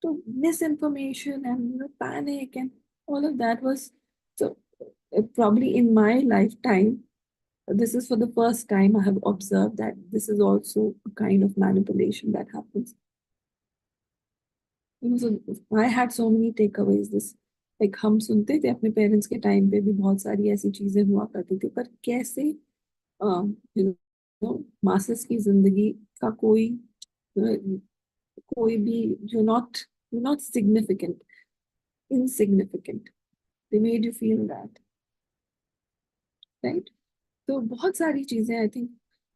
A: So misinformation and panic and all of that was, so probably in my lifetime, this is for the first time I have observed that this is also a kind of manipulation that happens. So I had so many takeaways. This, like, हम सुनते थे अपने parents के time पे भी बहुत सारी ऐसी चीजें हुआ करती थी, पर कैसे मासेस की जिंदगी का कोई भी, you're not significant, insignificant. They made you feel that, right? तो बहुत सारी चीजें, I think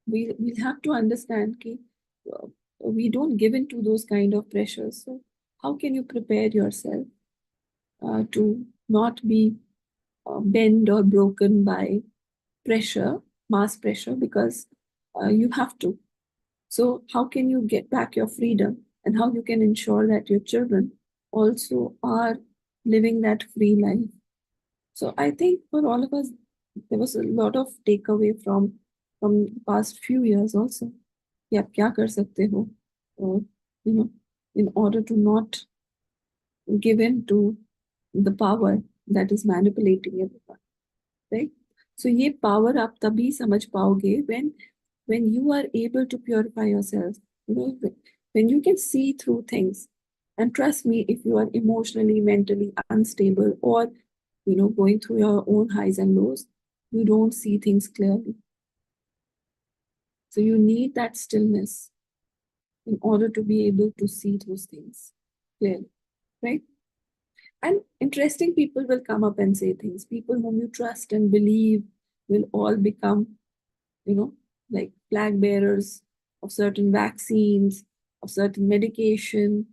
A: we'll have to understand कि we don't give in to those kind of pressures. So how can you prepare yourself to not be bent or broken by pressure, mass pressure, because you have to. So how can you get back your freedom, and how you can ensure that your children also are living that free life? So I think for all of us, there was a lot of takeaway from the past few years also. कि आप क्या कर सकते हो, or, in order to not give in to the power that is manipulating everyone, right? So ये power आप तभी समझ पाओगे when you are able to purify yourself, when you can see through things. And trust me, if you are emotionally, mentally unstable, or going through your own highs and lows, you don't see things clearly. So you need that stillness in order to be able to see those things clearly, right? And interesting people will come up and say things. People whom you trust and believe will all become, like flag bearers of certain vaccines, of certain medication.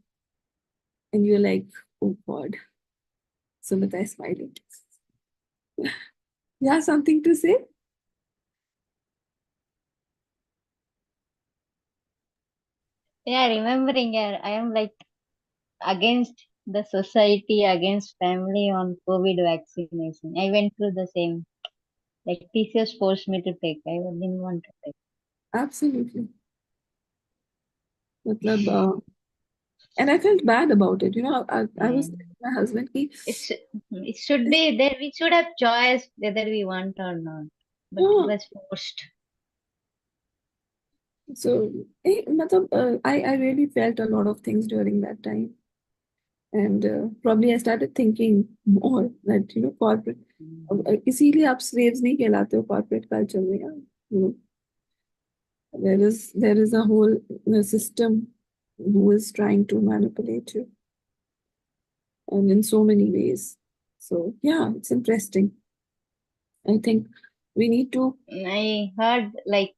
A: And you're like, oh God. Sumita is smiling. Yeah, something to say?
D: Yeah, remembering, yeah, I am like against the society, against family on COVID vaccination. I went through the same. Like teachers forced me to take. I didn't want to take.
A: Absolutely. Matlab, and I felt bad about it. I was
D: Yeah.
A: telling my husband,
D: It should be there. We should have choice whether we want or not. But it
A: oh,
D: was forced.
A: so I really felt a lot of things during that time. And probably I started thinking more that, corporate, इसीलिए आप slaves नहीं कहलाते हो corporate culture में यार. There is a whole system who is trying to manipulate you, and in so many ways. So yeah, it's interesting. I think we need to.
D: I heard like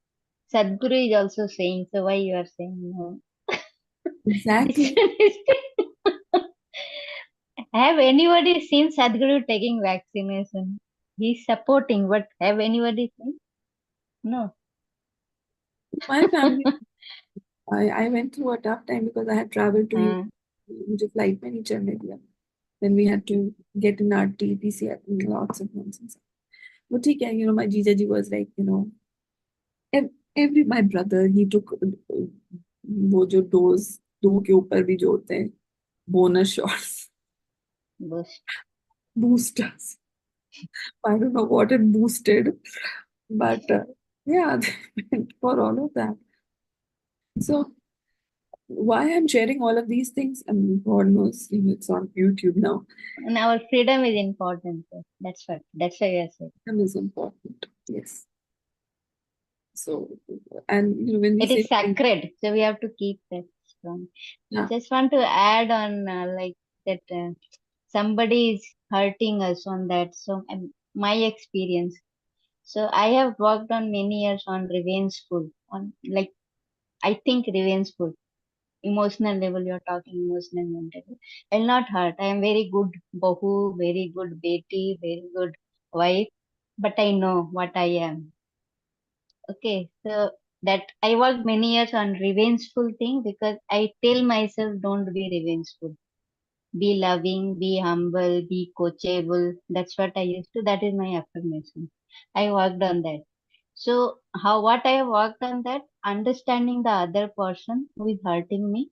D: Sadhguru is also saying. So why you are saying no?
A: Exactly.
D: Have anybody seen Sadhguru taking vaccination? He's supporting, but have anybody seen? No.
A: My family, I went through a tough time because I had traveled to
D: हाँ,
A: मुझे flight में नहीं चढ़ने दिया. Then we had to get in our PCR, lots of nonsense. But ठीक है, my Jijaji was like, every my brother, he took वो जो dose 2 के ऊपर भी जो होते हैं, bonus shots,
D: boost.
A: boosters. I don't know what it boosted, but yeah, they went for all of that. So why I'm sharing all of these things, and God knows, it's on YouTube now.
D: And our freedom is important. So that's what. That's why I said.
A: Freedom is important. Yes. So, and when we
D: It
A: say
D: is sacred, so we have to keep that strong. I
A: yeah,
D: just want to add on like that somebody is hurting us on that. So my experience. So I have worked on many years on revengeful, on like I think revengeful. Emotional level, you're talking emotional mental. I'll not hurt. I am very good bahu, very good beti, very good wife, but I know what I am. Okay, so that I worked many years on revengeful thing because I tell myself don't be revengeful. Be loving, be humble, be coachable. That's what I used to. That is my affirmation. I worked on that. So how what I have worked on that, understanding the other person who is hurting me,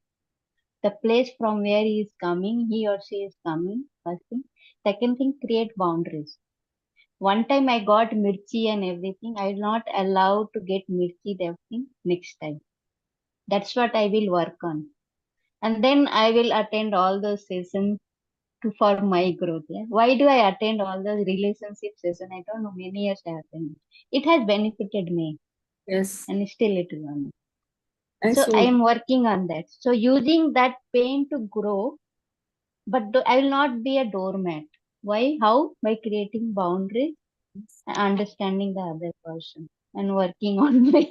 D: the place from where he is coming, he or she is coming, first thing. Second thing, create boundaries. One time I got mirchi and everything. I will not allow to get mirchi everything next time. That's what I will work on. And then I will attend all those sessions to for my growth. Yeah? Why do I attend all those relationship sessions? I don't know. Many years I attended. It has benefited me,
A: Yes,
D: and still it will.
A: I
D: So I
A: so
D: am working on that. So using that pain to grow, but I will not be a doormat. Why? How? By creating boundaries, understanding the other person, and working on my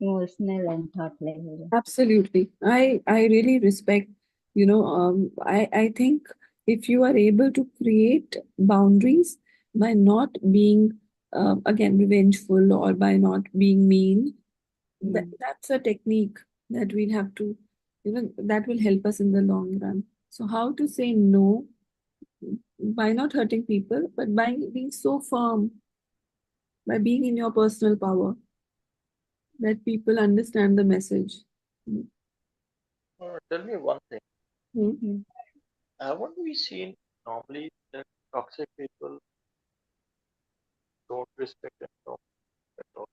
D: emotional and thought level.
A: absolutely. I really respect, I think if you are able to create boundaries by not being again revengeful or by not being mean, that's a technique that we'll have to, that will help us in the long run. So how to say no by not hurting people, but by being so firm, by being in your personal power, that people understand the message.
B: Tell me one thing.
A: Hmm.
B: Haven't we seen normally that toxic people don't respect and talk at all?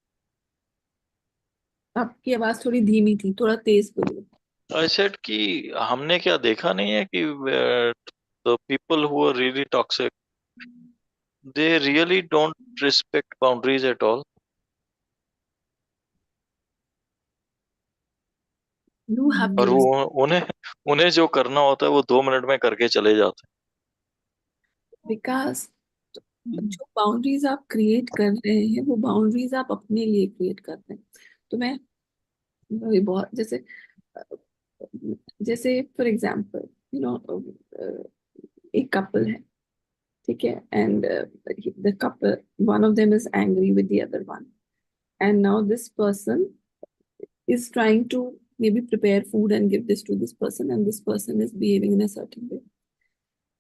A: आपकी आवाज थोड़ी धीमी थी, थोड़ा तेज बोलिए.
B: I said कि हमने क्या देखा नहीं है कि the people who are really toxic, they really don't respect boundaries at all.
A: You have to
B: और वो उन्हें उन्हें जो करना होता है वो 2 मिनट में करके चले जाते
A: विकास. जो बाउंड्रीज आप क्रिएट कर रहे हैं वो बाउंड्रीज आप अपने लिए क्रिएट कर रहे हैं. तो मैं वही बहुत जैसे जैसे फॉर एग्जांपल एक कपल है, ठीक है, and the couple one of them is angry with the other one, and now this person is trying to maybe prepare food and give this to this person, and this person is behaving in a certain way.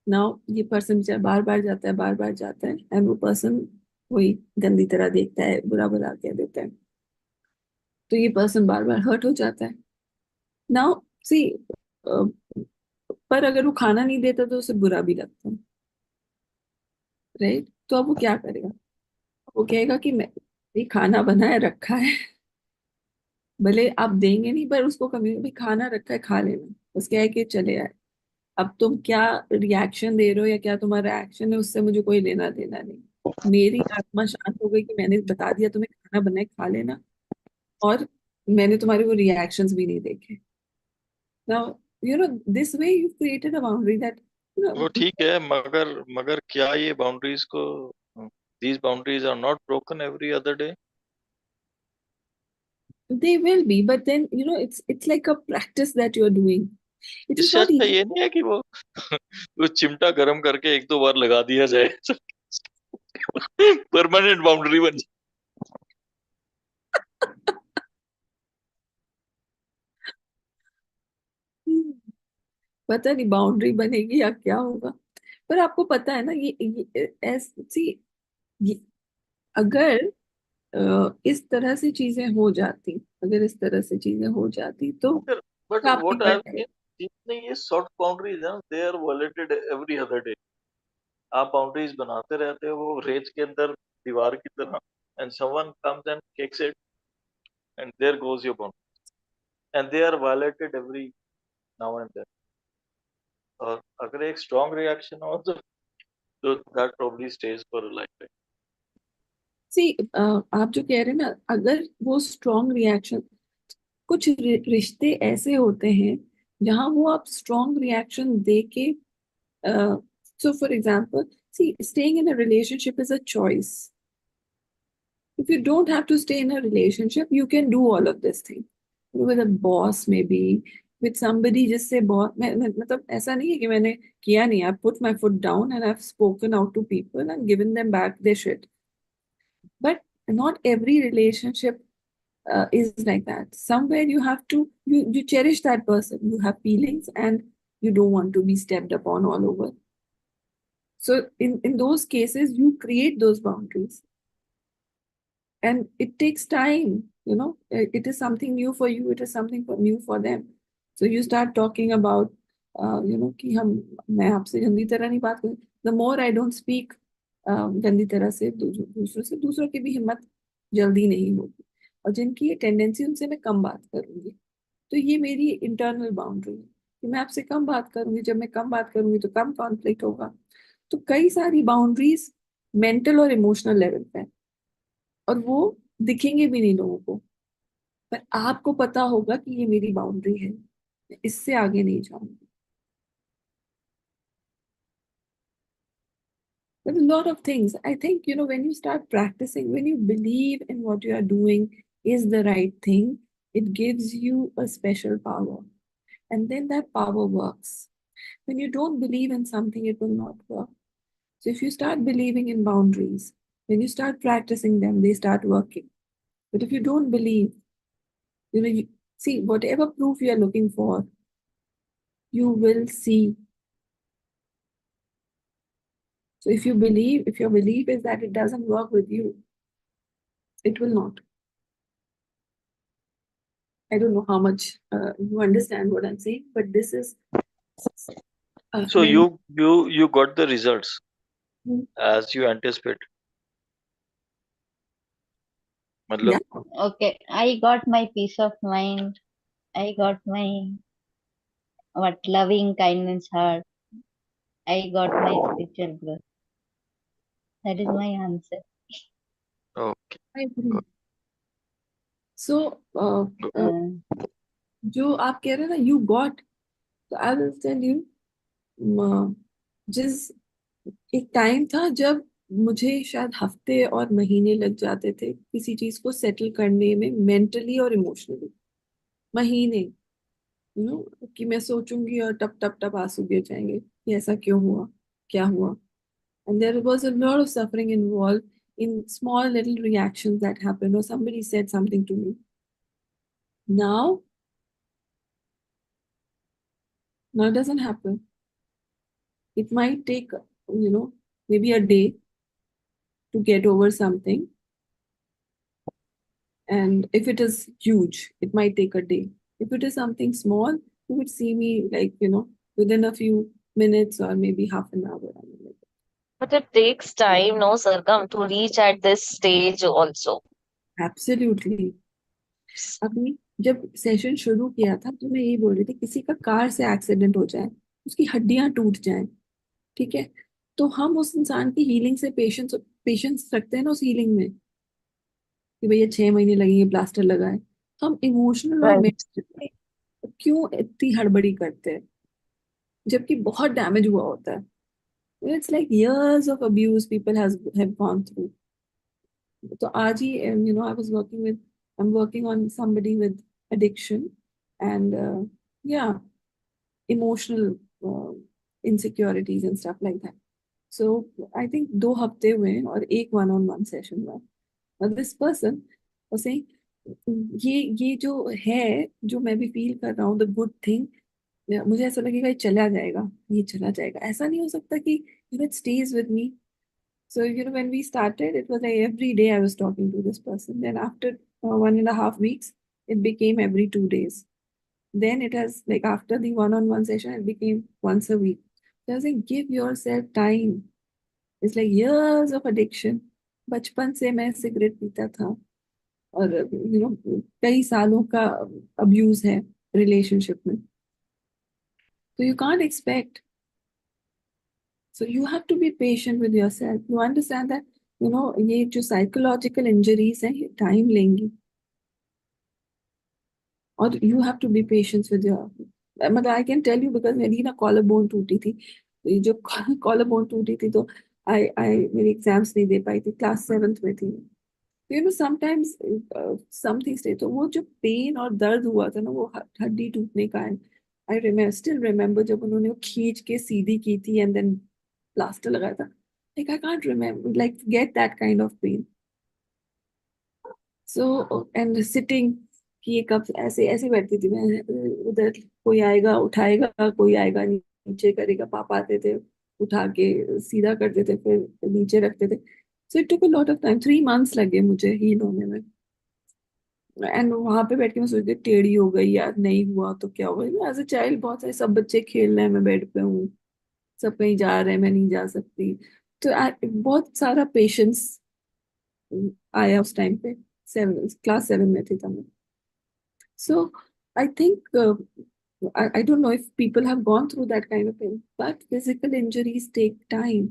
A: Now ये person बार बार जाता है, बार बार जाता है, and वो person वही गंदी तरह देखता है, बुरा भला कह देता है, तो ये पर्सन बार बार हर्ट हो जाता है. नाउ सी, पर अगर वो खाना नहीं देता तो उसे बुरा भी लगता है, राइट? तो अब वो क्या करेगा? वो कहेगा कि मैं ये खाना बनाए रखा है, भले आप देंगे नहीं, पर उसको कभी भी खाना रखा है, खा लेना, बस क्या है कि चले आए. अब तुम क्या रिएक्शन दे रहे हो या क्या तुम्हारा एक्शन है, उससे मुझे कोई लेना देना नहीं. मेरी आत्मा शांत हो गई कि मैंने बता दिया तुम्हें खाना बनाए खा लेना, और मैंने तुम्हारे वो रिएक्शंस भी नहीं देखे. Now this way you created a boundary that
B: वो ठीक है मगर मगर क्या ये बाउंड्रीज को these boundaries are not broken every other day?
A: they will be, but then it's like a practice that you're doing. It is
B: इससे
A: not
B: अच्छा
A: easy.
B: ये नहीं है कि वो चिमटा गरम करके 1-2 बार लगा दिया जाए परमानेंट बाउंड्री बन जाए.
A: पता नहीं बाउंड्री बनेगी या क्या होगा, पर आपको पता है ना ये ऐसी, ये, अगर इस तरह से चीजें हो जाती, अगर इस तरह से चीजें हो जाती तो
B: बट
A: काफी
B: व्हाट आई
A: बढ़
B: हैव
A: जाएगा.
B: सीन, जितने ये सॉफ्ट बाउंड्रीज हैं they are violated every other day. आप बाउंड्रीज बनाते रहते हो वो रेत के अंदर दीवार की तरह, and someone comes and kicks it and there goes your boundary and they are violated every now and then. और अगर एक स्ट्रांग रिएक्शन हो तो that probably stage for a life.
A: See, आप जो कह रहे हैं ना, अगर वो स्ट्रॉन्ग रिएक्शन, कुछ रिश्ते ऐसे होते हैं जहां वो आप स्ट्रॉन्ग रिएक्शन दे के, so for example, see, staying in a relationship is a choice. If you don't have to stay in a relationship, you can do all of this thing. With a boss maybe, with somebody जिससे बहुत मतलब ऐसा नहीं है कि मैंने किया नहीं. I've put my foot down and I've spoken out to people and given them back their shit. But not every relationship is like that. Somewhere you have to, you cherish that person. You have feelings and you don't want to be stepped upon all over. So in those cases, you create those boundaries. And it takes time, you know. It is something new for you. It is something new for them. So you start talking about, you know, कि मैं आपसे गंदी तरह नहीं बात करूँ. The more I don't speak गंदी तरह से दूसरों से, दूसरों की भी हिम्मत जल्दी नहीं होगी. और जिनकी ये टेंडेंसी, उनसे मैं कम बात करूंगी. तो ये मेरी इंटरनल बाउंड्री है कि मैं आपसे कम बात करूंगी. जब मैं कम बात करूंगी तो कम कॉन्फ्लिक्ट होगा. तो कई सारी बाउंड्रीज मेंटल और इमोशनल लेवल पे है. और वो दिखेंगे भी नहीं लोगों को, पर आपको पता होगा कि ये मेरी बाउंड्री है, इससे आगे नहीं जाऊंगी. There's a lot of things. I think, you know, when you start practicing, when you believe in what you are doing is the right thing, it gives you a special power. And then that power works. When you don't believe in something, it will not work. So if you start believing in boundaries, when you start practicing them, they start working. But if you don't believe, you know, see, whatever proof you are looking for, you will see. So if you believe, if your belief is that it doesn't work with you, it will not. I don't know how much you understand what I'm saying, but this is.
B: So you got the results as you anticipate.
A: Yeah.
D: Okay, I got my peace of mind. I got my loving kindness heart. I got my spiritual growth. That is my answer.
B: Okay.
A: I agree. So
D: Uh,
A: जो आप कह रहे हैं ना, you got, so I will tell you, जिस एक time था जब मुझे शायद हफ्ते और महीने लग जाते थे किसी चीज को सेटल करने में, मेंटली और इमोशनली. महीने, यू नो, कि मैं सोचूंगी और टप टप टप आंसू गिर जाएंगे कि ऐसा क्यों हुआ, क्या हुआ. And there was a lot of suffering involved in small little reactions that happened, or somebody said something to me. Now it doesn't happen. It might take, you know, maybe a day to get over something. And if it is huge, it might take a day. If it is something small, you would see me, like, you know, within a few minutes or maybe half an hour. I mean, like,
C: But it takes time, no, Sargam, to reach at this stage also.
A: absolutely. अभी जब session शुरू किया था तो मैं यही बोल रही थी, किसी का कार से एक्सीडेंट हो जाए, उसकी हड्डियां टूट जाएं, ठीक है, तो हम उस इंसान की हीलिंग से पेशेंस रखते हैं ना, उस हीलिंग में, कि भैया 6 महीने लगेंगे, प्लास्टर लगाए. हम इमोशनल और
C: Right.
A: मेंटल क्यों इतनी हड़बड़ी करते हैं जबकि बहुत डैमेज हुआ होता है. It's like years of abuse people have gone through. तो आज ही, you know, I'm working on somebody with addiction and yeah, emotional insecurities and stuff like that. So I think 2 हफ्ते हुए हैं और एक one-on-one session हुआ. और this person was saying, ये जो है, जो मैं भी फील कर रहा हूँ, the good thing, मुझे ऐसा लगेगा ये चला जाएगा, ये चला जाएगा. ऐसा नहीं हो सकता कि, you know, it stays with me. So, you know, when we started, it was like every day I was talking to this person. Then after 1.5 weeks, it became every 2 days. Then it has, like, after the one-on-one session, it became once a week. So I was like, give yourself time. It's like years of addiction. बचपन से मैं cigarette पीता था और, you know, कई सालों का abuse है relationship में. So you can't expect. So you have to be patient with yourself. You understand that, you know, ये जो psychological injuries हैं, ये time लेंगी. और you have to be patient with your, मतलब I can tell you because मेरी ना collar bone टूटी थी. ये जो कॉलर बोन टूटी थी तो I मेरी एग्जाम्स नहीं दे पाई थी, क्लास 7th में थी. समटाइम्स समथिंग स्टे, तो वो जो पेन और दर्द हुआ था ना, वो हड्डी टूटने का है। आई स्टिल रिमेम्बर जब उन्होंने वो खींच के सीधी की थी एंड देन प्लास्टर लगाया था, like I can't remember like get that kind of pain. So and sitting, कि ये कब ऐसे ऐसे बैठती थी मैं, उधर कोई आएगा उठाएगा, कोई आएगा नीचे करेगा, पापा आते थे उठा के सीधा करते थे, फिर नीचे रखते थे। So it took a lot of time, 3 months लगे मुझे हील होने में। एंड वहां पे बैठ के मैं सोचती थी, टेढ़ी हो गई यार, नहीं हुआ तो क्या होगा। एज अ चाइल्ड बहुत सारे सब बच्चे खेल रहे हैं, मैं बेड पे हूँ, सब कहीं जा रहे हैं, मैं नहीं जा सकती। तो बहुत सारा पेशेंस आया उस टाइम पे। क्लास 7 में थी तब मैं। So I think I don't know if people have gone through that kind of thing, but physical injuries take time,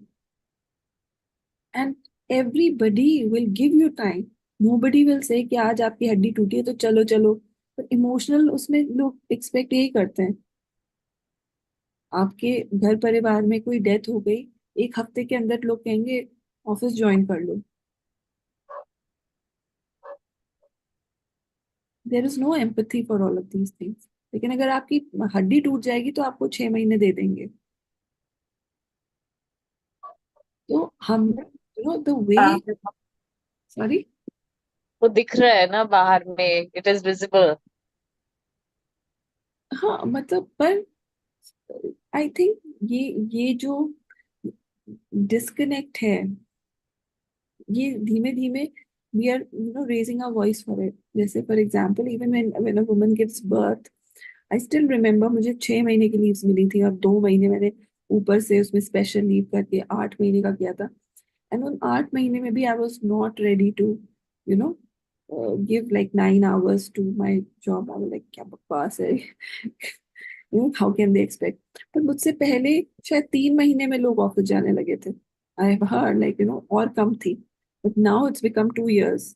A: and everybody will give you time. Nobody will say कि आज आपकी हड्डी टूटी है तो चलो चलो। पर इमोशनल उसमें लोग एक्सपेक्ट यही करते हैं। आपके घर परिवार में कोई डेथ हो गई, 1 हफ्ते के अंदर लोग कहेंगे ऑफिस ज्वाइन कर लो। There is no empathy for all of these things. लेकिन अगर आपकी हड्डी टूट जाएगी तो आपको 6 महीने दे देंगे। तो हम द वे, सॉरी,
C: वो दिख रहा है ना बाहर में, इट इज विजिबल।
A: हाँ मतलब, पर आई थिंक ये जो डिस्कनेक्ट है, ये धीमे धीमे we are raising a voice for it. जैसे for example, even when a woman gives birth, I still remember मुझे 6 महीने की लीव्स मिली थी, और 2 महीने मैंने ऊपर से उसमें स्पेशल लीव करके 8 महीने का किया था। एंड उन 8 महीने में भी I was not ready to you know give like 9 hours to my job. I like क्या बकवास है, हाउ कैन दे एक्सपेक्ट। पर मुझसे पहले शायद 3 महीने में लोग ऑफिस जाने लगे थे। आई हैव हर्ड लाइक और कम थी, but now it's become 2 years।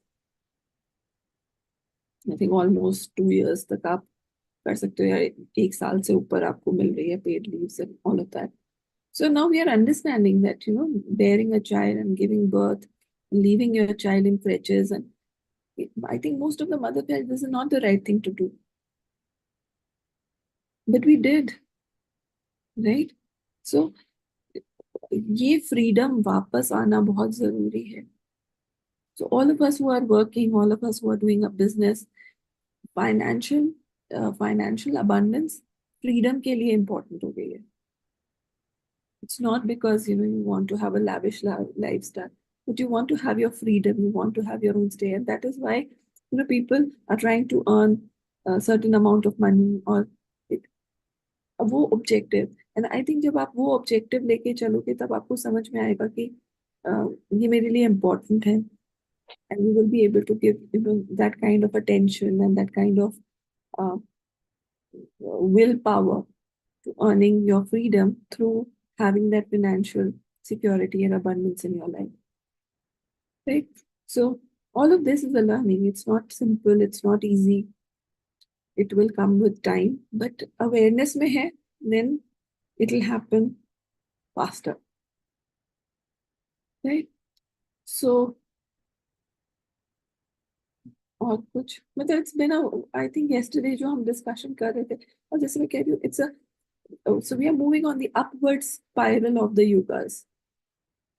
A: I think almost 2 years तक आप कर सकते हो, या 1 साल से ऊपर आपको मिल रही है paid leaves and all of that. So now we are understanding that, bearing a child and giving birth, leaving your child in crutches, and I think most of the mother felt this is not the right thing to do. But we did, right? So ये freedom वापस आना बहुत जरूरी है। So all of us who are working, all of us who are doing a business, financial financial abundance, freedom के लिए important हो गई है। It's not because you want to have a lavish lifestyle, but you want to have your freedom. You want to have your own stay, and that is why people are trying to earn a certain amount of money or it, वो objective. And I think जब आप वो objective लेके चलोगे तब आपको समझ में आएगा कि ये मेरे लिए important है, and you will be able to give that kind of attention and that kind of uh, willpower to earning your freedom through having that financial security and abundance in your life, right? So all of this is a learning. It's not simple, it's not easy. It will come with time, but awareness में है, then it will happen faster, right? So और कुछ मतलब it's been I think yesterday जो हम discussion कर रहे थे, और जैसे मैं कह रही हूँ, it's a so we are moving on the upward spiral of the yugas,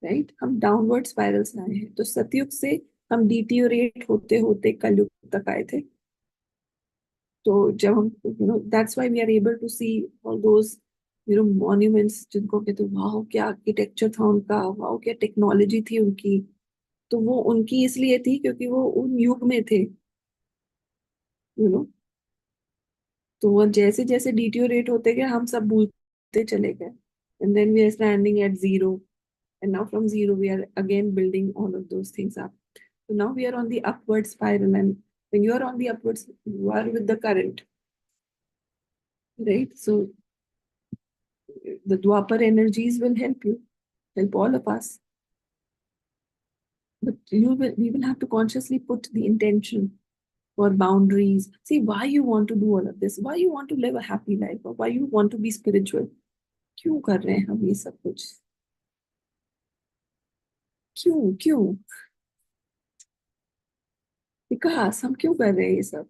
A: right? हम डाउनवर्ड स्पाइरल से आए हैं। तो सतयुग से हम डिटीरियोरेट होते होते कलयुग तक आए थे। तो जब हम that's why we are able to see all those monuments, जिनको कहते हैं वाह क्या आर्किटेक्चर था उनका, वाह क्या टेक्नोलॉजी थी उनकी। तो वो उनकी इसलिए थी क्योंकि वो उन युग में थे, यू नो। तो वो जैसे जैसे डिटीरियोरेट होते गए हम सब भूलते चले गए, and then we are standing at zero, and now from zero we are again building all of those things up. So now we are on the upward spiral, and when you are on the upwards, you are with the current, right? So the Dwapar energies will help you, help all of us. But we will have to consciously put the intention for boundaries. See why you want to do all of this, why you want to live a happy life, or why you want to be spiritual. क्यों कर रहे हैं हम ये सब कुछ? क्यों क्यों? विकास हम क्यों कर रहे हैं ये सब?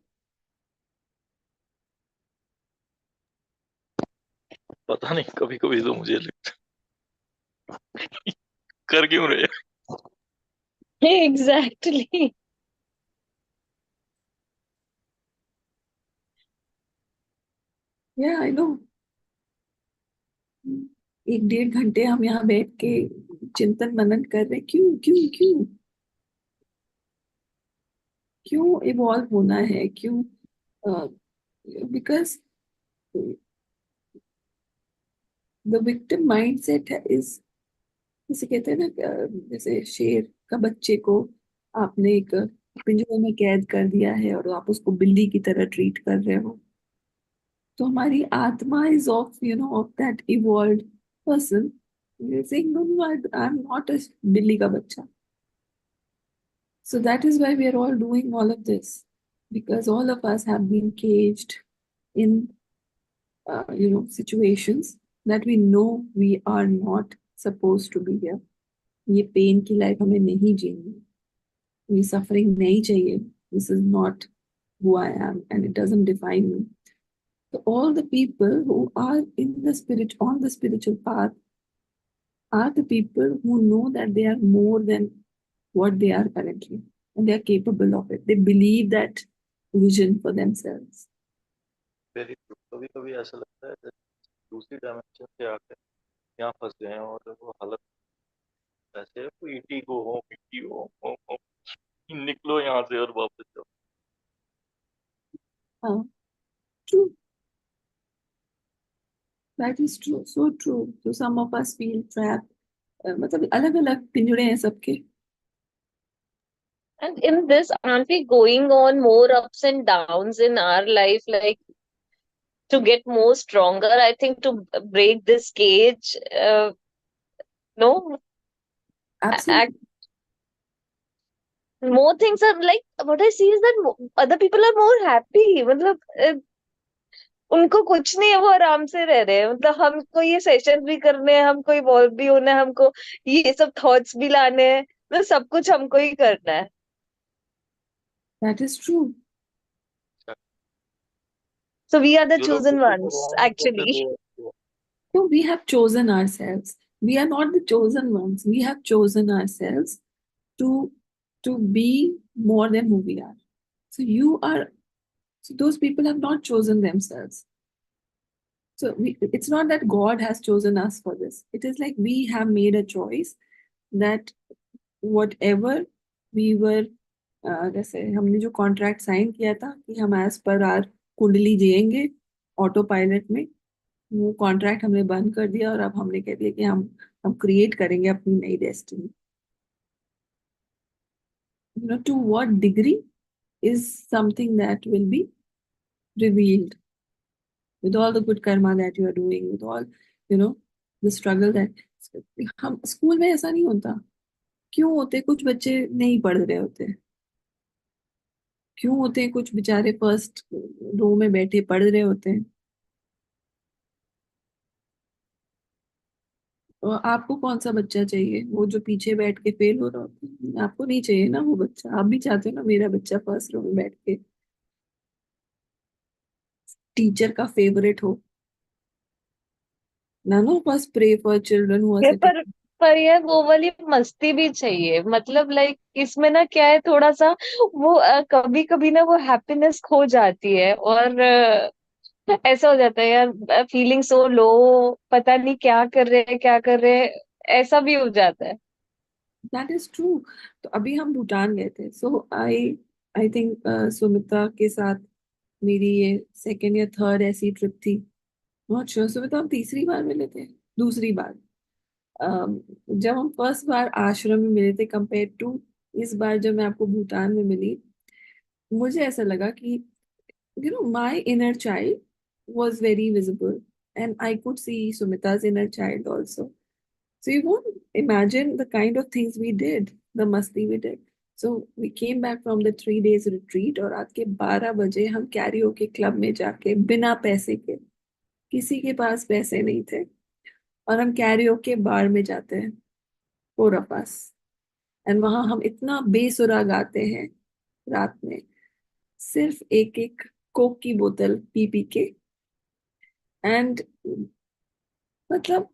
B: पता नहीं, कभी कभी तो मुझे लगता है, कर क्यों रहे हैं?
C: एग्जैक्टली।
A: या आई नो, 1-1.5 घंटे हम यहाँ बैठ के चिंतन मनन कर रहे हैं, क्यों क्यों क्यों क्यों इवॉल्व होना है, क्यों? Because the victim mindset is, जैसे कहते हैं ना, जैसे शेर का बच्चे को आपने एक पिंजरे में कैद कर दिया है और आप उसको बिल्ली की तरह ट्रीट कर रहे हो, तो हमारी आत्मा is of of that evolved person saying no no, I am not a बिल्ली का बच्चा. So that is why we are all doing all of this, because all of us have been caged in, situations that we know we are not supposed to be here. ये pen की life हमें नहीं जीनी, ये suffering नहीं चाहिए. This is not who I am, and it doesn't define me. So all the people who are in the spirit on the spiritual path are the people who know that they are more than what they are currently, and they are capable of it. They believe that vision for themselves.
B: Very true. कभी कभी ऐसा लगता है जैसे दूसरी dimension से आकर यहाँ फंस गए हैं और वो हालत ऐसे है, कोई ईटी को हो, मिट्टी हो, निकलो यहाँ से और वापस जाओ.
A: True, that is true, so true. So some of us feel trapped. मतलब अलग अलग पिंजड़े हैं सबके.
C: And in this, aren't we going on more ups and downs in our life, like to get more stronger? I think to break this cage, no,
A: Absolutely.
C: more things are like what I see is that other people are more happy. मतलब उनको कुछ नहीं है, वो आराम से रह रहे हैं. मतलब हमको ये सेशन भी करने हैं, हमको इवॉल्व भी होना है, हमको ये सब थॉट्स भी लाने हैं, मतलब सब कुछ हमको ही करना है.
A: That is true.
C: So we are the
B: जो लोग
C: chosen
B: किसी को
C: ones,
B: wrong कहते
C: actually.
B: थे,
A: So we have chosen ourselves. We are not the chosen ones. We have chosen ourselves to be more than who we are. So you are. So those people have not chosen themselves. So it's not that God has chosen us for this. It is like we have made a choice that whatever we were, जैसे हमने जो contract sign किया था कि हम as per are कुंडली जिएंगे auto pilot में, वो कॉन्ट्रैक्ट हमने बंद कर दिया और अब हमने कह दिया कि हम क्रिएट करेंगे अपनी नई destiny. To what degree is something that will be revealed with all the good karma that you are doing, with all you know the struggle that. हम स्कूल में ऐसा नहीं होता. क्यों होते? कुछ बच्चे नहीं पढ़ रहे होते. क्यों होते हैं? कुछ बेचारे फर्स्ट रो में बैठे पढ़ रहे होते हैं. और आपको कौन सा बच्चा चाहिए? वो जो पीछे बैठ के फेल हो रहा होता है? आपको नहीं चाहिए ना वो बच्चा. आप भी चाहते हो ना मेरा बच्चा फर्स्ट रो में बैठ के टीचर का फेवरेट हो. None of us pray for children who are
C: ये
A: sitting.
C: पर यार वो वाली मस्ती भी चाहिए. मतलब लाइक इसमें ना क्या है, थोड़ा सा वो कभी कभी ना वो हैप्पीनेस खो जाती है और ऐसा हो जाता है यार, फीलिंग सो लो, पता नहीं क्या कर रहे हैं क्या कर रहे हैं, ऐसा भी हो जाता है.
A: That is true. तो अभी हम भूटान गए थे. So I think सुमिता के साथ मेरी ये सेकेंड या थर्ड ऐसी ट्रिप थी. Not sure. सुमिता हम तीसरी बार मिले थे, दूसरी बार. जब हम फर्स्ट बार आश्रम में मिले थे कंपेयर टू इस बार जब मैं आपको भूटान में मिली, मुझे ऐसा लगा कि my inner child was very visible, and I could see Sumita's inner child also. So you won't imagine the kind of things we did, the masti we did. So we came back from the 3 days retreat और रात के 12 बजे हम karaoke club में जाके बिना पैसे के, किसी के पास पैसे नहीं थे, और हम कैरियोके बार में जाते हैं, फोर ऑफ अस. एंड वहां हम इतना बेसुरा गाते हैं, रात में सिर्फ एक एक कोक की बोतल पी पी के, एंड मतलब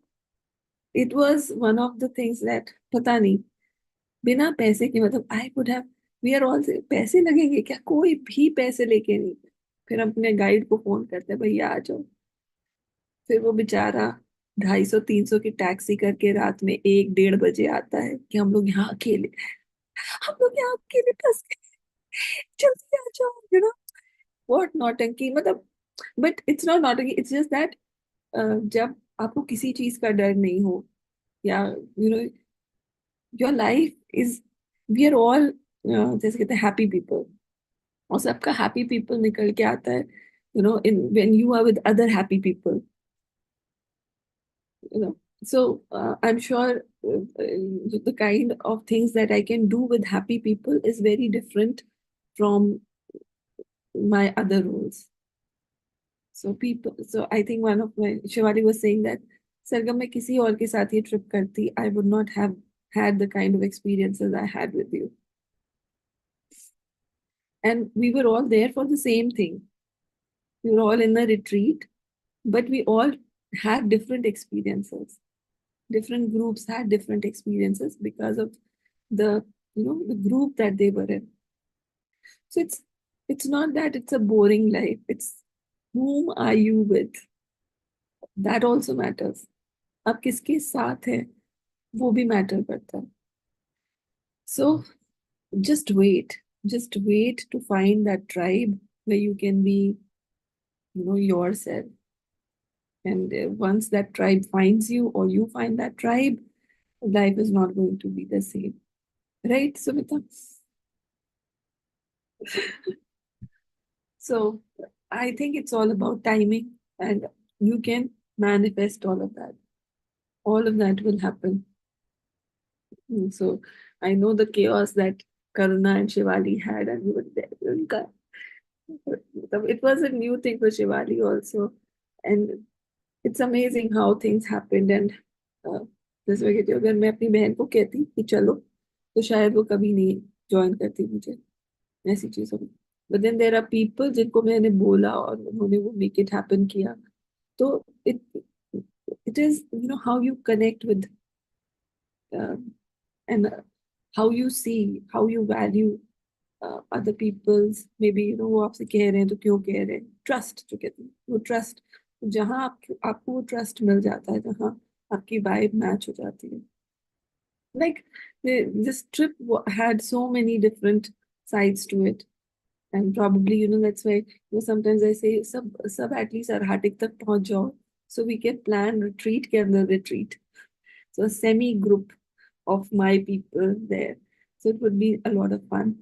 A: it was one of the things that, पता नहीं, बिना पैसे के, मतलब I would have, we are all, पैसे लगेंगे क्या, कोई भी पैसे लेके नहीं। फिर हम अपने गाइड को फोन करते हैं, भैया आ जाओ। फिर वो बेचारा 250-300 की टैक्सी करके रात में 1-1:30 बजे आता है कि हम लोग यहाँ अकेले, हम लोग यहाँ अकेले फंस गए, जल्दी आ जाओ, व्हाट नौटंकी, मतलब। बट इट्स नॉट नौटंकी, इट्स जस्ट दैट जब आपको किसी चीज का डर नहीं हो, या no your life is, we are all जैसे कहते हैं हैप्पी पीपल, और सबका हैप्पी पीपल निकल के आता है, in when you are with other happy people, you know so I'm sure the kind of things that I can do with happy people is very different from my other roles. So I think one of my, Shivali was saying that सरगम मैं किसी और के साथ ये trip करती, I would not have had the kind of experiences I had with you. And we were all there for the same thing. We were all in a retreat, but we all had different experiences. Different groups had different experiences because of the the group that they were in. So it's not that it's a boring life, it's whom are you with, that also matters. आप किसके साथ है वो भी matter करता है. So just wait to find that tribe where you can be yourself. And once that tribe finds you, or you find that tribe, life is not going to be the same. Right, Sumita? So I think it's all about timing, and you can manifest all of that. All of that will happen. So I know the chaos that Karuna and Shivali had, and we were there. It was a new thing for Shivali also. And it's amazing how things happened. And जैसे मैं कहती हूँ, अगर मैं अपनी बहन को कहती कि चलो, तो शायद वो कभी नहीं ज्वाइन करती मुझे ऐसी चीजों में. But then there are people जिनको मैंने बोला और उन्होंने वो मेक इट हैपन किया. तो it is how you connect with, and how you see, how you value other people's, maybe वो आपसे कह रहे हैं तो क्यों कह रहे हैं, ट्रस्ट जो कहते हैं, वो ट्रस्ट, जहाँ आपको वो ट्रस्ट मिल जाता है, जहाँ आपकी वाइब मैच हो जाती है. Like this trip had so many different sides to it, and probably that's why sometimes I say sub at least Arhatic tak pahunch jao, so we can plan retreat ke andar retreat, so a semi group of my people there, so it would be a lot of fun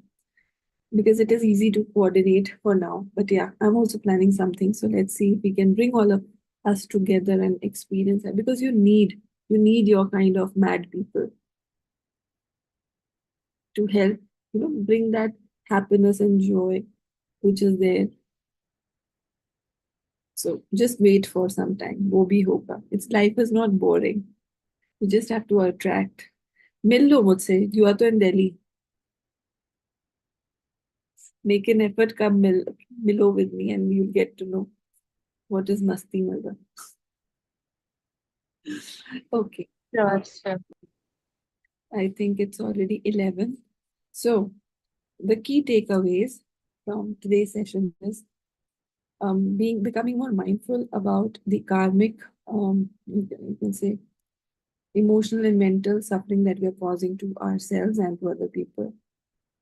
A: because it is easy to coordinate for now. But yeah, I'm also planning something, so let's see if we can bring all of us together and experience it, because you need your kind of mad people to help bring that happiness and joy which is there. So just wait for some time, wo bhi hoga. Its life is not boring, you just have to attract. Mil lo mujhse, you are to in Delhi, make an effort, come milo with me, and you'll get to know what is masti maza. Okay,
C: Sure, sure.
A: I think it's already 11. So the key takeaways from today's session is becoming more mindful about the karmic, you can say, emotional and mental suffering that we are causing to ourselves and to other people,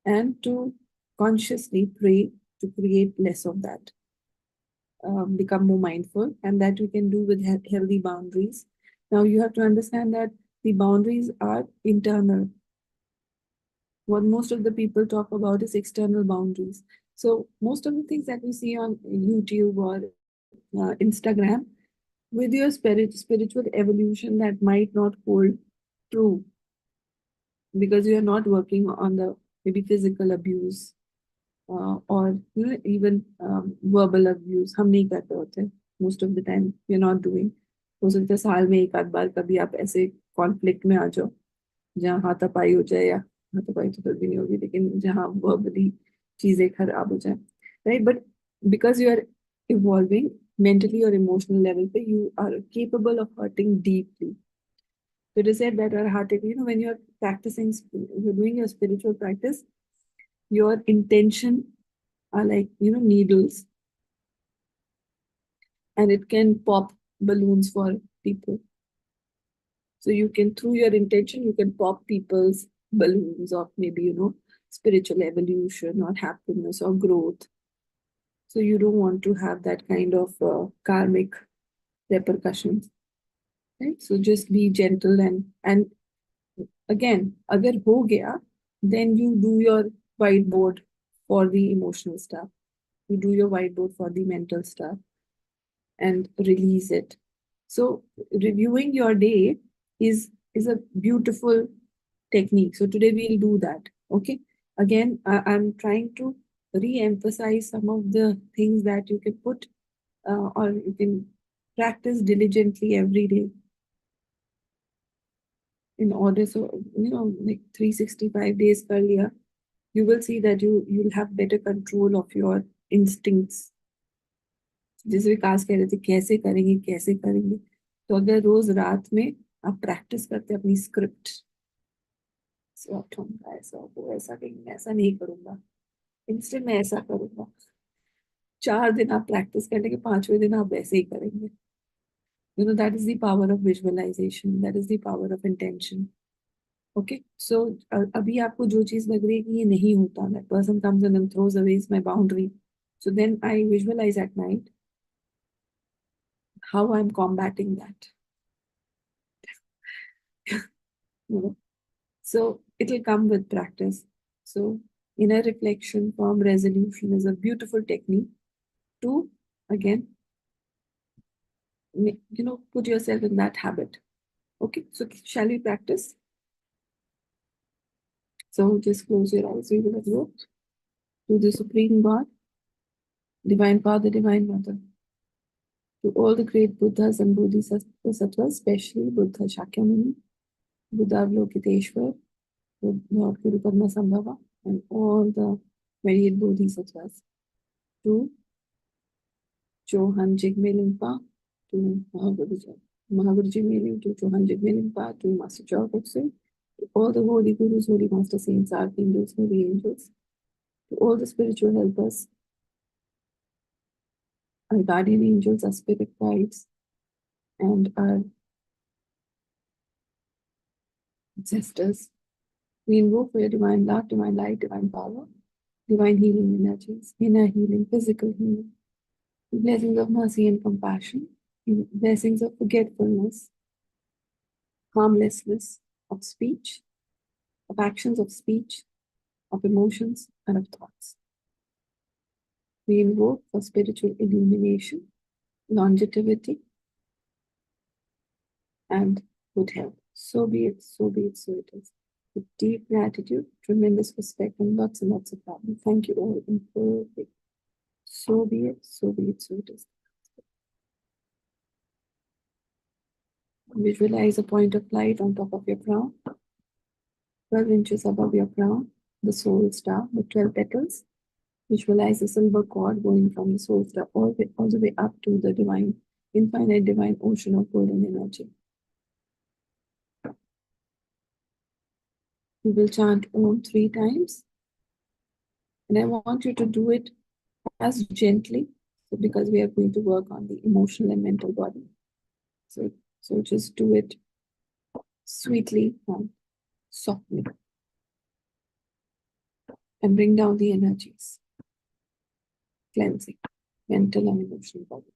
A: and to consciously pray to create less of that, become more mindful, and that we can do with healthy boundaries. Now you have to understand that the boundaries are internal. What most of the people talk about is external boundaries. So most of the things that we see on YouTube or Instagram, with your spiritual evolution, that might not hold true, because you are not working on the maybe physical abuse, or even verbal abuse. हम नहीं करते होते. Most of the time we are not doing. हो सकता है साल में एक आध बार कभी आप ऐसे कॉन्फ्लिक्ट में आ जाओ जहाँ हाथापाई हो जाए, या हाथापाई तो कभी नहीं होगी, लेकिन जहाँ वर्बली चीजें खराब हो जाए, right? But because you are evolving mentally or emotional level पे, you are capable of hurting deeply. So it is said that our heart, when you're practicing, you're doing your spiritual practice, your intention are like, needles, and it can pop balloons for people. So you can, through your intention, you can pop people's balloons of maybe, spiritual evolution or happiness or growth. So you don't want to have that kind of karmic repercussions, right? So just be gentle, and again, agar ho gaya, then you do your whiteboard for the emotional stuff. You do your whiteboard for the mental stuff and release it. So reviewing your day is a beautiful technique. So today we'll do that. Okay. Again, I'm trying to re-emphasize some of the things that you can put or you can practice diligently every day in order. So, like 365 days kar liya, you will see that you'll have better control of your instincts. जैसे विकास कह रहे थे कैसे करेंगे कैसे करेंगे, तो अगर रोज रात में आप प्रैक्टिस करते अपनी स्क्रिप्ट, ऐसा हो ऐसा कहीं मैं ऐसा नहीं करूंगा, इंस्टेंट मैं ऐसा करूंगा, 4 दिन आप प्रैक्टिस करने के 5वें दिन आप वैसे ही करेंगे. That is the power of visualisation, that is the power of intention. Okay, so अभी आपको जो चीज लग रही है कि ये नहीं होता, that person comes and throws away my boundary, so then I visualize at night how I'm combating that. So it'll come with practice. So inner reflection from resolution is a beautiful technique to, again, put yourself in that habit. Okay, so shall we practice? So just close your eyes. We will adore to the Supreme God, Divine Father, Divine Mother, to all the great Buddhas and Bodhisattvas, especially Buddha Shakyamuni, Buddha Avalokiteshvara, Lord Guru Padma Sambhava, and all the varied Bodhisattvas, to Johan Jigme Lingpa, to Mahaguruji Melim, to Johan Jigme Lingpa, to Master Choa Kok Sui, to all the holy gurus, holy master saints, archangels, holy angels, to all the spiritual helpers, our guardian angels, our spirit guides, and our ancestors. We invoke for your divine love, divine light, divine power, divine healing energies, inner healing, physical healing, blessings of mercy and compassion, blessings of forgetfulness, harmlessness of speech, of actions of speech, of emotions, and of thoughts. We invoke for spiritual illumination, longevity, and good health. So be it, so be it, so it is. With deep gratitude, tremendous respect, and lots of love. Thank you all in full. So be it, so be it, so it is. Visualize a point of light on top of your crown, 12 inches above your crown, the soul star, the 12 petals. Visualize a silver cord going from the soul star all the way up to the divine, infinite divine ocean of golden energy. We will chant Om 3 times. And I want you to do it as gently, because we are going to work on the emotional and mental body. So just do it sweetly and softly. And bring down the energies. Cleansing mental and emotional body.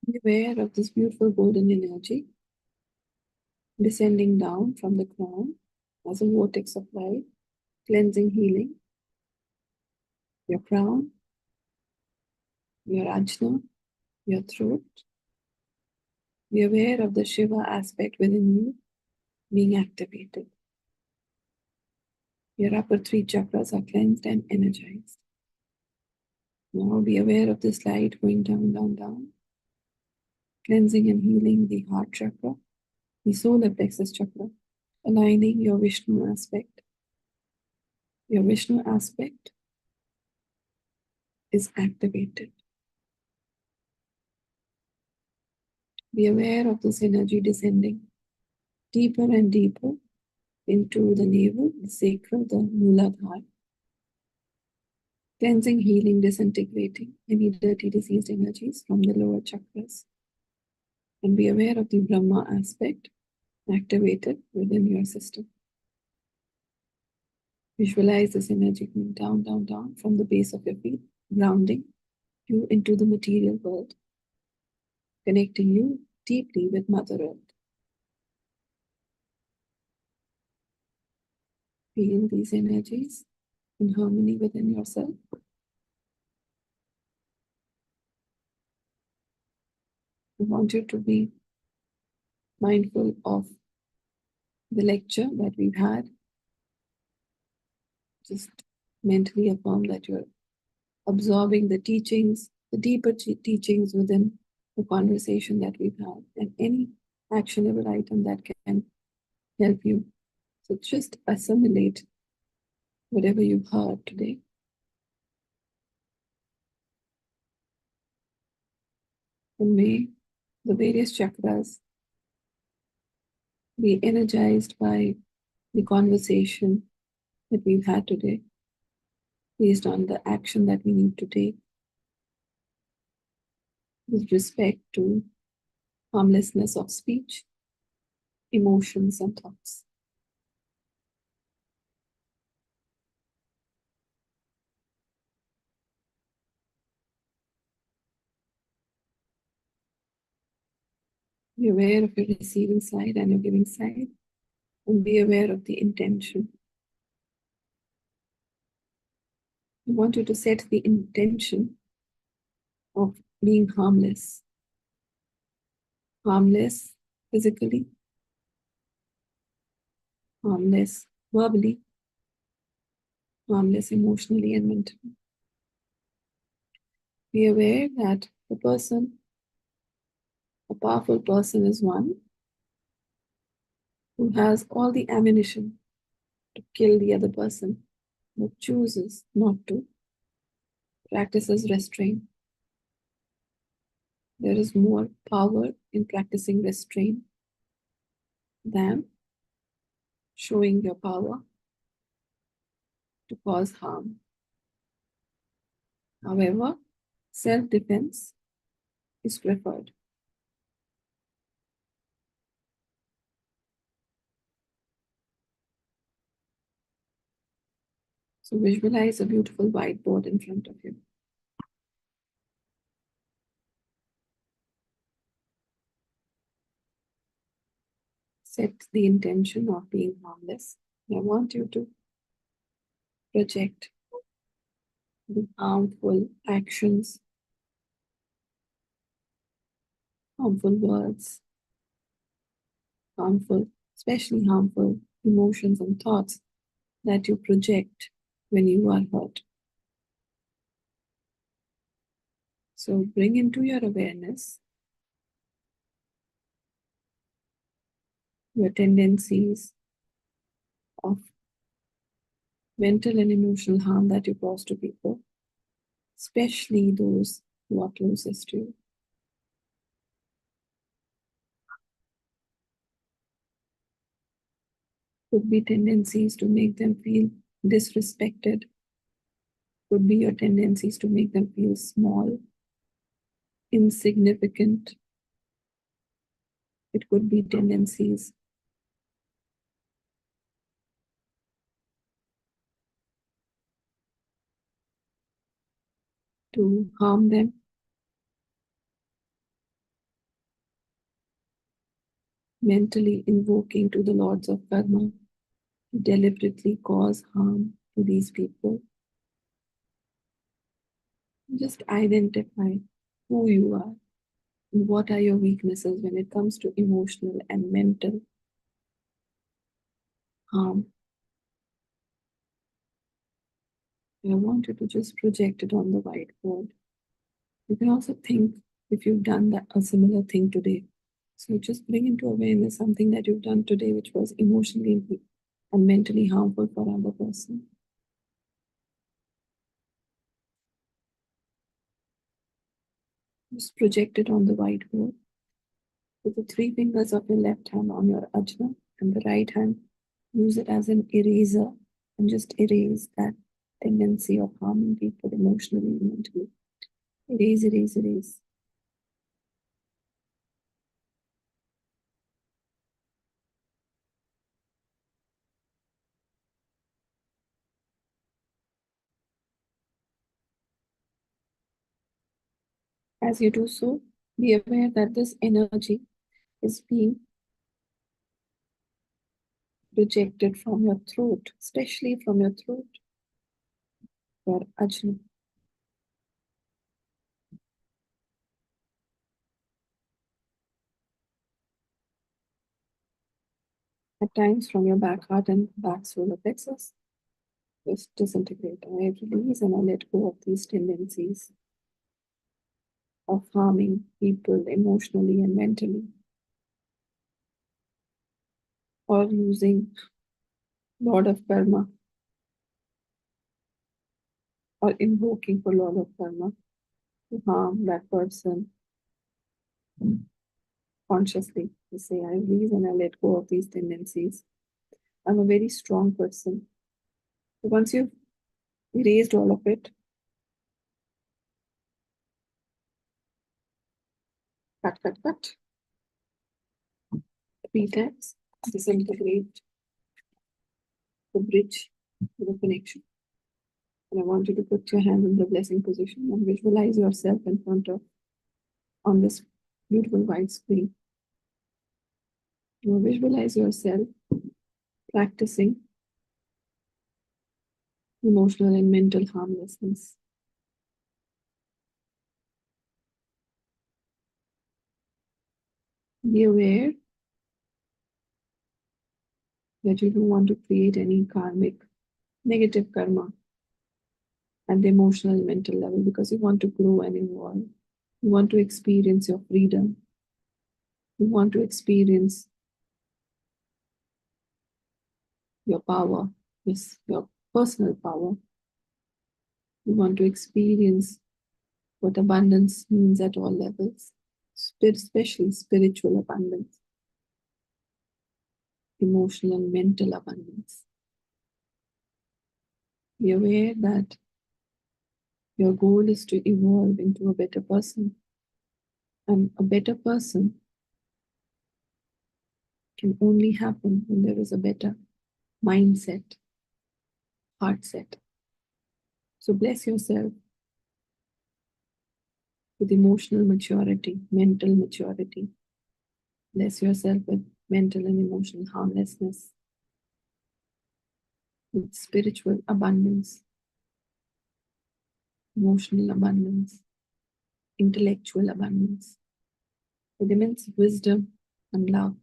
A: Be aware of this beautiful golden energy descending down from the crown as a vortex of light, cleansing, healing your crown, your ajna, your throat. Be aware of the Shiva aspect within you being activated. Your upper three chakras are cleansed and energized. Now be aware of this light going down, down, down, cleansing and healing the heart chakra, the solar plexus chakra, aligning your Vishnu aspect. Your Vishnu aspect is activated. Be aware of this energy descending deeper and deeper into the navel, the sacral, the Mooladhara, cleansing, healing, disintegrating any dirty, diseased energies from the lower chakras. And be aware of the Brahma aspect activated within your system. Visualize this energy going down, down, down from the base of your feet, grounding you into the material world, connecting you deeply with Mother Earth. Feel these energies in harmony within yourself. I want you to be mindful of the lecture that we've had. Just mentally affirm that you're absorbing the teachings, the deeper teachings within the conversation that we've had, and any actionable item that can help you. So just assimilate whatever you've heard today. And may the various chakras be energized by the conversation that we've had today, based on the action that we need to take with respect to harmlessness of speech, emotions, and thoughts. Be aware of your receiving side and your giving side, and be aware of the intention. I want you to set the intention of being harmless. Harmless physically, harmless verbally, harmless emotionally and mentally. Be aware that the person, a powerful person, is one who has all the ammunition to kill the other person, but chooses not to, practices restraint. There is more power in practicing restraint than showing your power to cause harm. However, self-defense is preferred. So visualize a beautiful whiteboard in front of you. Set the intention of being harmless. I want you to project the harmful actions, harmful words, harmful, especially harmful emotions and thoughts that you project when you are hurt. So bring into your awareness your tendencies of mental and emotional harm that you cause to people, especially those who are closest to you. Could be tendencies to make them feel disrespected, could be your tendencies to make them feel small, insignificant. It could be tendencies to harm them. mentally invoking to the lords of karma to deliberately cause harm to these people. Just identify who you are and what are your weaknesses when it comes to emotional and mental harm. I want you to just project it on the whiteboard. You can also think if you've done a similar thing today. So just bring into awareness something that you've done today which was emotionally and mentally harmful for another person. Just project it on the whiteboard. With the 3 fingers of your left hand on your ajna and the right hand, use it as an eraser and just erase that tendency of harming people emotionally and mentally. Erase, erase, erase. As you do so, be aware that this energy is being projected from your throat, especially from your throat, your ajna. At times from your back heart and back solar plexus. Just disintegrate. I release and I let go of these tendencies of harming people emotionally and mentally, or using Lord of Karma, or invoking for Lord of Karma to harm that person consciously. You say, I release and I let go of these tendencies. I'm a very strong person. So once you've erased all of it, cut, cut, cut. 3 times, disintegrate the bridge to the connection. And I want you to put your hand in the blessing position and visualize yourself in front of on this beautiful white screen. You visualize yourself practicing emotional and mental harmlessness. Be aware that you don't want to create any karmic negative karma at the emotional and mental level because you want to grow and evolve. You want to experience your freedom. You want to experience your power, yes, your personal power. You want to experience what abundance means at all levels, especially spiritual abundance, emotional and mental abundance. Be aware that your goal is to evolve into a better person. And a better person can only happen when there is a better mindset, heart set. So bless yourself with emotional maturity, mental maturity. Bless yourself with mental and emotional harmlessness, with spiritual abundance, emotional abundance, intellectual abundance, with immense wisdom and love.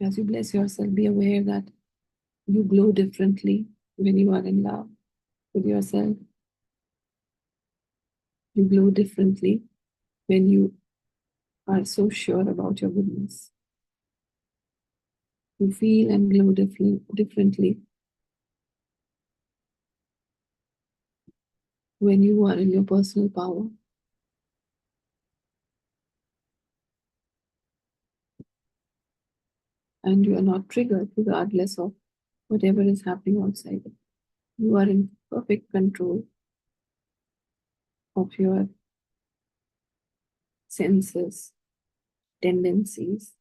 A: As you bless yourself, be aware that you glow differently when you are in love with yourself. You glow differently when you are so sure about your goodness. You feel and glow differently when you are in your personal power. And you are not triggered regardless of whatever is happening outside. You are in perfect control of your senses, tendencies.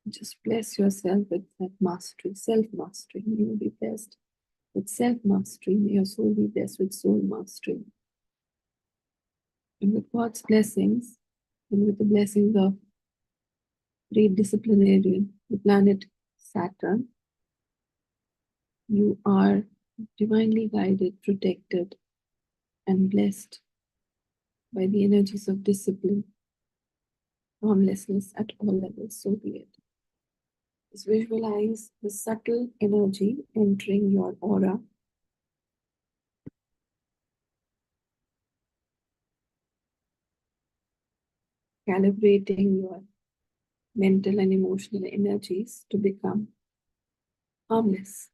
A: Just bless yourself with that mastery, self-mastery. You will be blessed with self-mastery. May your soul be blessed with soul mastery. And with God's blessings, and with the blessings of great disciplinarian, the planet Saturn, you are divinely guided, protected, and blessed by the energies of discipline, harmlessness at all levels, so be it. Just visualize the subtle energy entering your aura, calibrating your mental and emotional energies to become harmless,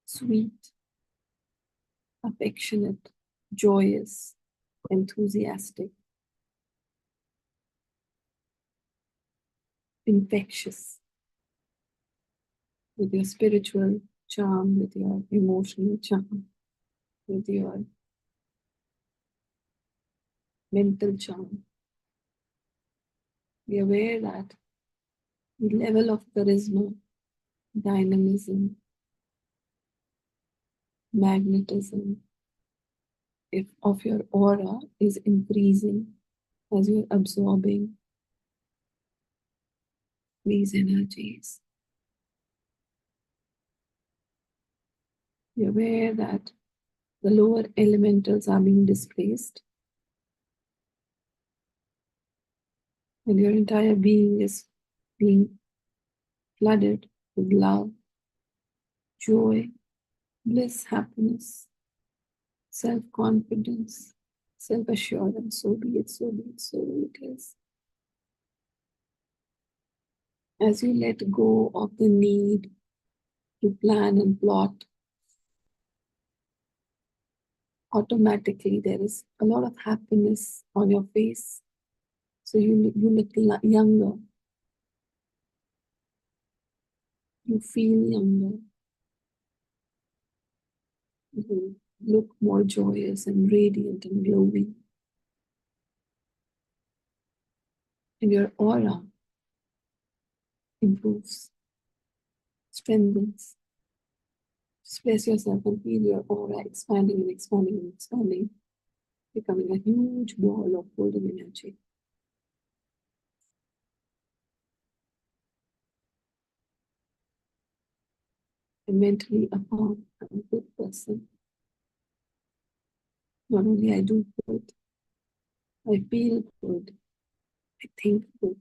A: sweet, affectionate, joyous, enthusiastic, infectious, with your spiritual charm, with your emotional charm, with your mental charm. Be aware that the level of charisma, dynamism, magnetism of your aura is increasing as you're absorbing these energies. Be aware that the lower elementals are being displaced and your entire being is being flooded with love, joy, bliss, happiness, self-confidence, self-assurance. So be it, so be it, so it is. As you let go of the need to plan and plot, automatically there is a lot of happiness on your face. So you look younger. You feel younger. You look more joyous and radiant and glowing. And your aura improves, strengthens. Just bless yourself and feel your aura expanding and expanding and expanding, becoming a huge ball of golden energy. And mentally affirm, I'm a good person. Not only I do good, I feel good, I think good.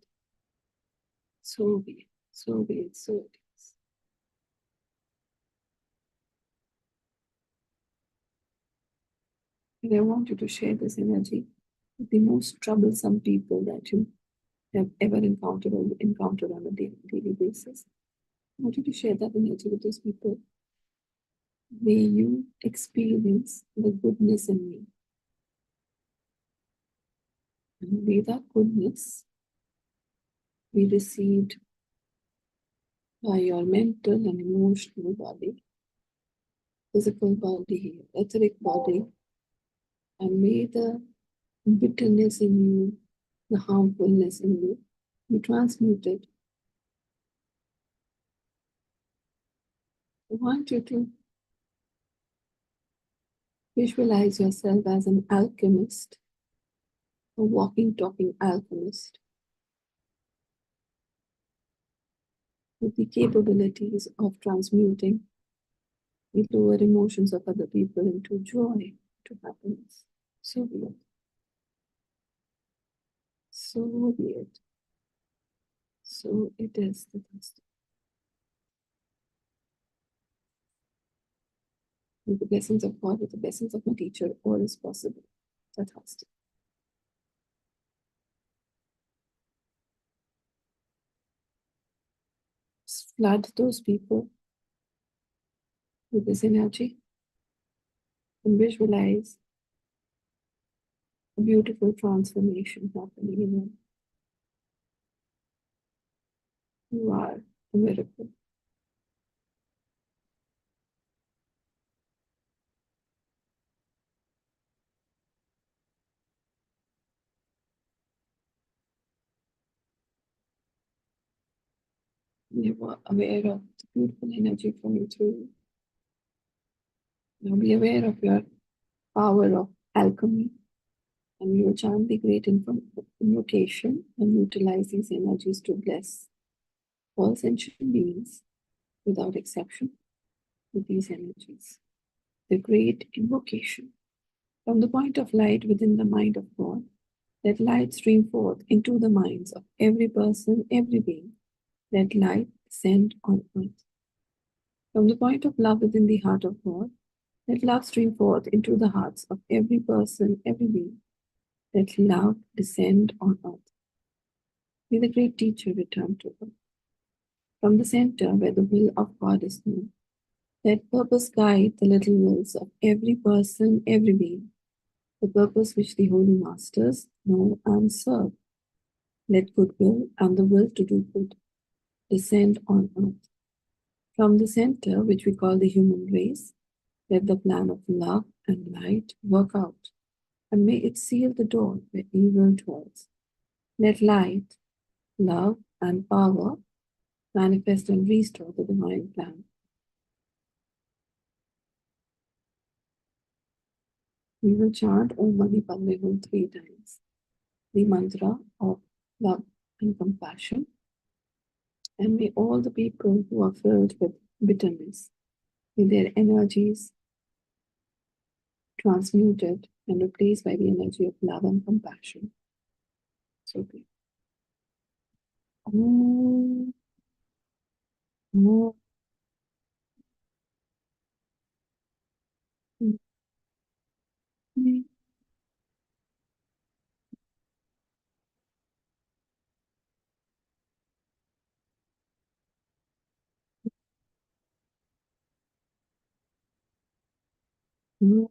A: So be it, so be it, so it is. And I want you to share this energy with the most troublesome people that you have ever encountered or you encounter on a daily basis. I want you to share that energy with those people. May you experience the goodness in me. And may that goodness be received by your mental and emotional body, physical body, etheric body, and may the bitterness in you, the harmfulness in you, be transmuted. I want you to visualize yourself as an alchemist, a walking, talking alchemist, with the capabilities of transmuting the lower emotions of other people into joy, to happiness. So be it. So be it. So it is the best. With the blessings of God, with the blessings of my teacher, all is possible. Tathastu. Flood those people with this energy and visualize a beautiful transformation happening in them. You are a miracle. You are aware of the beautiful energy flowing through you. Now be aware of your power of alchemy, And we will chant the great invocation and utilize these energies to bless all sentient beings without exception with these energies. The great invocation. From the point of light within the mind of God, let light stream forth into the minds of every person, every being. Let light descend on earth. From the point of love within the heart of God, let love stream forth into the hearts of every person, every being. Let love descend on earth. May the great teacher return to earth. From the center where the will of God is known, let purpose guide the little wills of every person, every being, the purpose which the holy masters know and serve. Let goodwill and the will to do good descend on earth. From the center, which we call the human race, let the plan of love and light work out, and may it seal the door where evil dwells. Let light, love, and power manifest and restore the divine plan. We will chant Om Mani Padme Hum 3 times, the mantra of love and compassion. And may all the people who are filled with bitterness, may their energies transmuted and replaced by the energy of love and compassion. So be. Om. Om. Om. Om.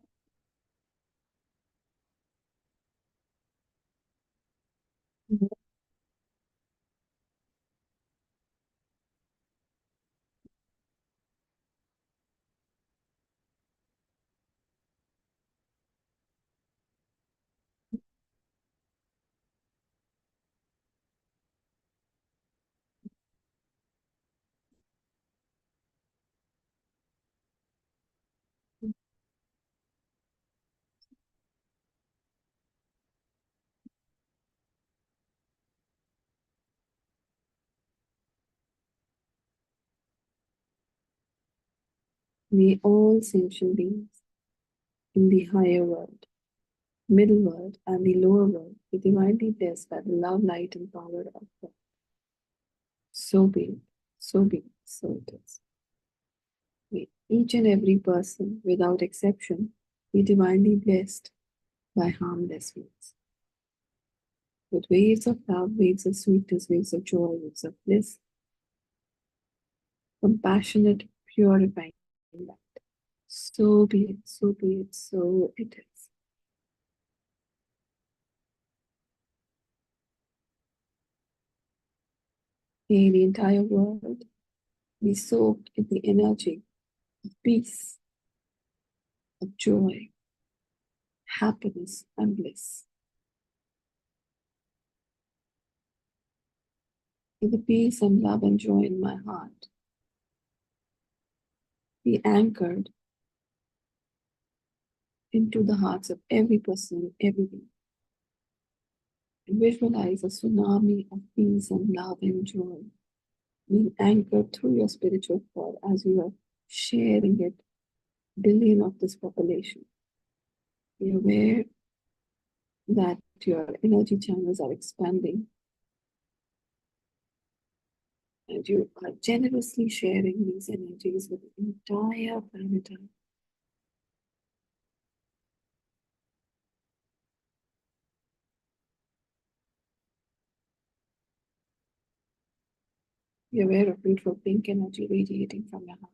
A: May all sentient beings in the higher world, middle world, and the lower world be divinely blessed by the love, light, and power of God. So be it, so be it, so it is. May each and every person, without exception, be divinely blessed by harmlessness. With waves of love, waves of sweetness, waves of joy, waves of bliss, compassionate, purifying light. So be it, so be it, so it is. May the entire world be soaked in the energy of peace, of joy, happiness, and bliss. May the peace and love and joy in my heart be anchored into the hearts of every person, every being. And visualize a tsunami of peace and love and joy being anchored through your spiritual cord as you are sharing it, billion of this population. Be aware that your energy channels are expanding and you are generously sharing these energies with the entire planet Earth. Be aware of beautiful pink energy radiating from your heart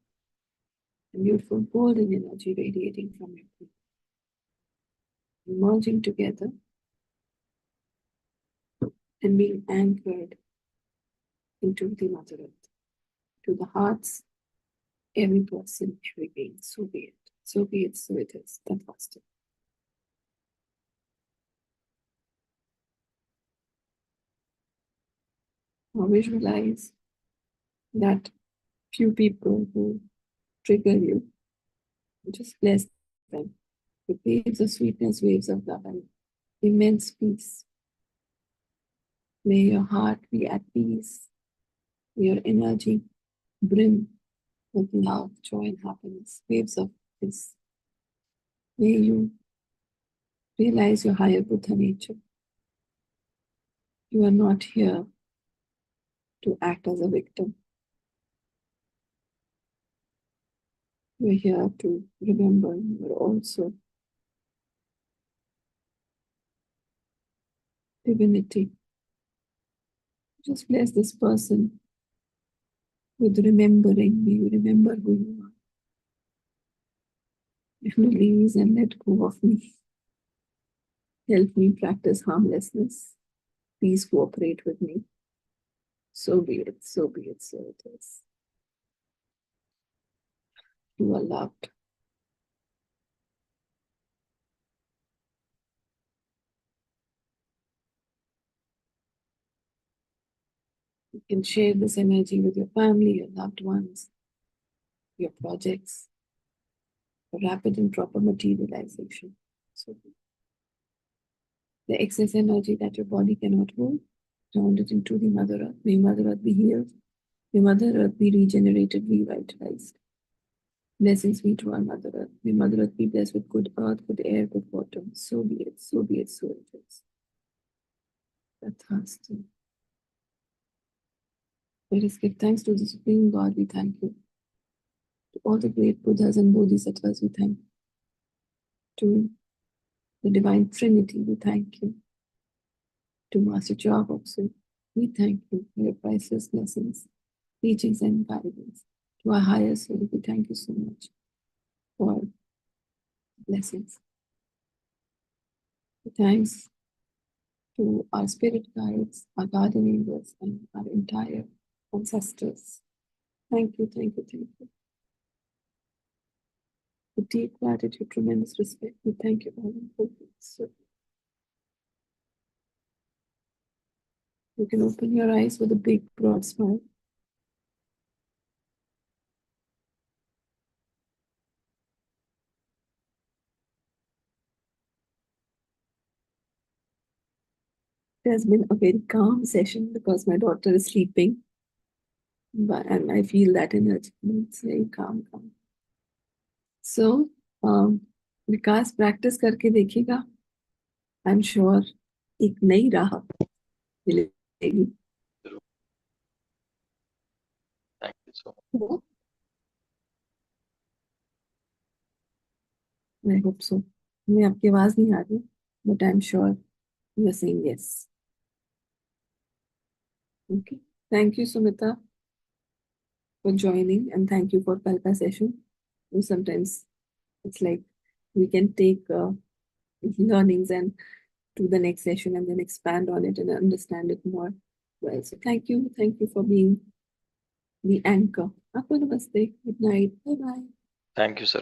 A: and beautiful golden energy radiating from your feet, merging together and being anchored into the Mother Earth, to the hearts, every person, every being. So be it. So be it, so it is. That was it. Now visualize that few people who trigger you, just bless them with waves of sweetness, waves of love and immense peace. May your heart be at peace. May your energy brim with love, joy, and happiness, waves of bliss. May you realize your higher Buddha nature. You are not here to act as a victim. You are here to remember you are also divinity. Just bless this person with remembering. May you remember who you are. And release and let go of me. Help me practice harmlessness. Please cooperate with me. So be it, so be it, so it is. You are loved. You can share this energy with your family, your loved ones, your projects, for rapid and proper materialization. So the excess energy that your body cannot hold, ground it into the Mother Earth. May Mother Earth be healed. May Mother Earth be regenerated, revitalized. Blessings be to our Mother Earth. May Mother Earth be blessed with good earth, good air, good water. So be it, so be it, so it is. Tathastu. Let us give thanks to the Supreme God. We thank you. To all the great Buddhas and Bodhisattvas, we thank you. To the Divine Trinity, we thank you. To Master Choa Hopsu, we thank you for your priceless lessons, teachings, and guidance. To our higher soul, we thank you so much for blessings. Thanks to our spirit guides, our guardian angels, and our entire ancestors. Thank you, thank you, thank you. With deep gratitude, tremendous respect, we thank you all and hope so. You can open your eyes with a big, broad smile. It has been a very calm session because my daughter is sleeping. And I feel that energy. It's very calm. So, Vikas practice करके देखिएगा. I'm sure एक नई राह मिलेगी.
B: Thank you so much.
A: I hope so. मैं आपकी आवाज नहीं आ रही, but I'm sure you are saying yes. Okay. Thank you, Sumita, for joining, and thank you for Kalpa session. Sometimes it's like we can take learnings and to the next session and then expand on it and understand it more well. So thank you for being the anchor. Aapko namaste. Good night. Bye bye.
B: Thank you, sir.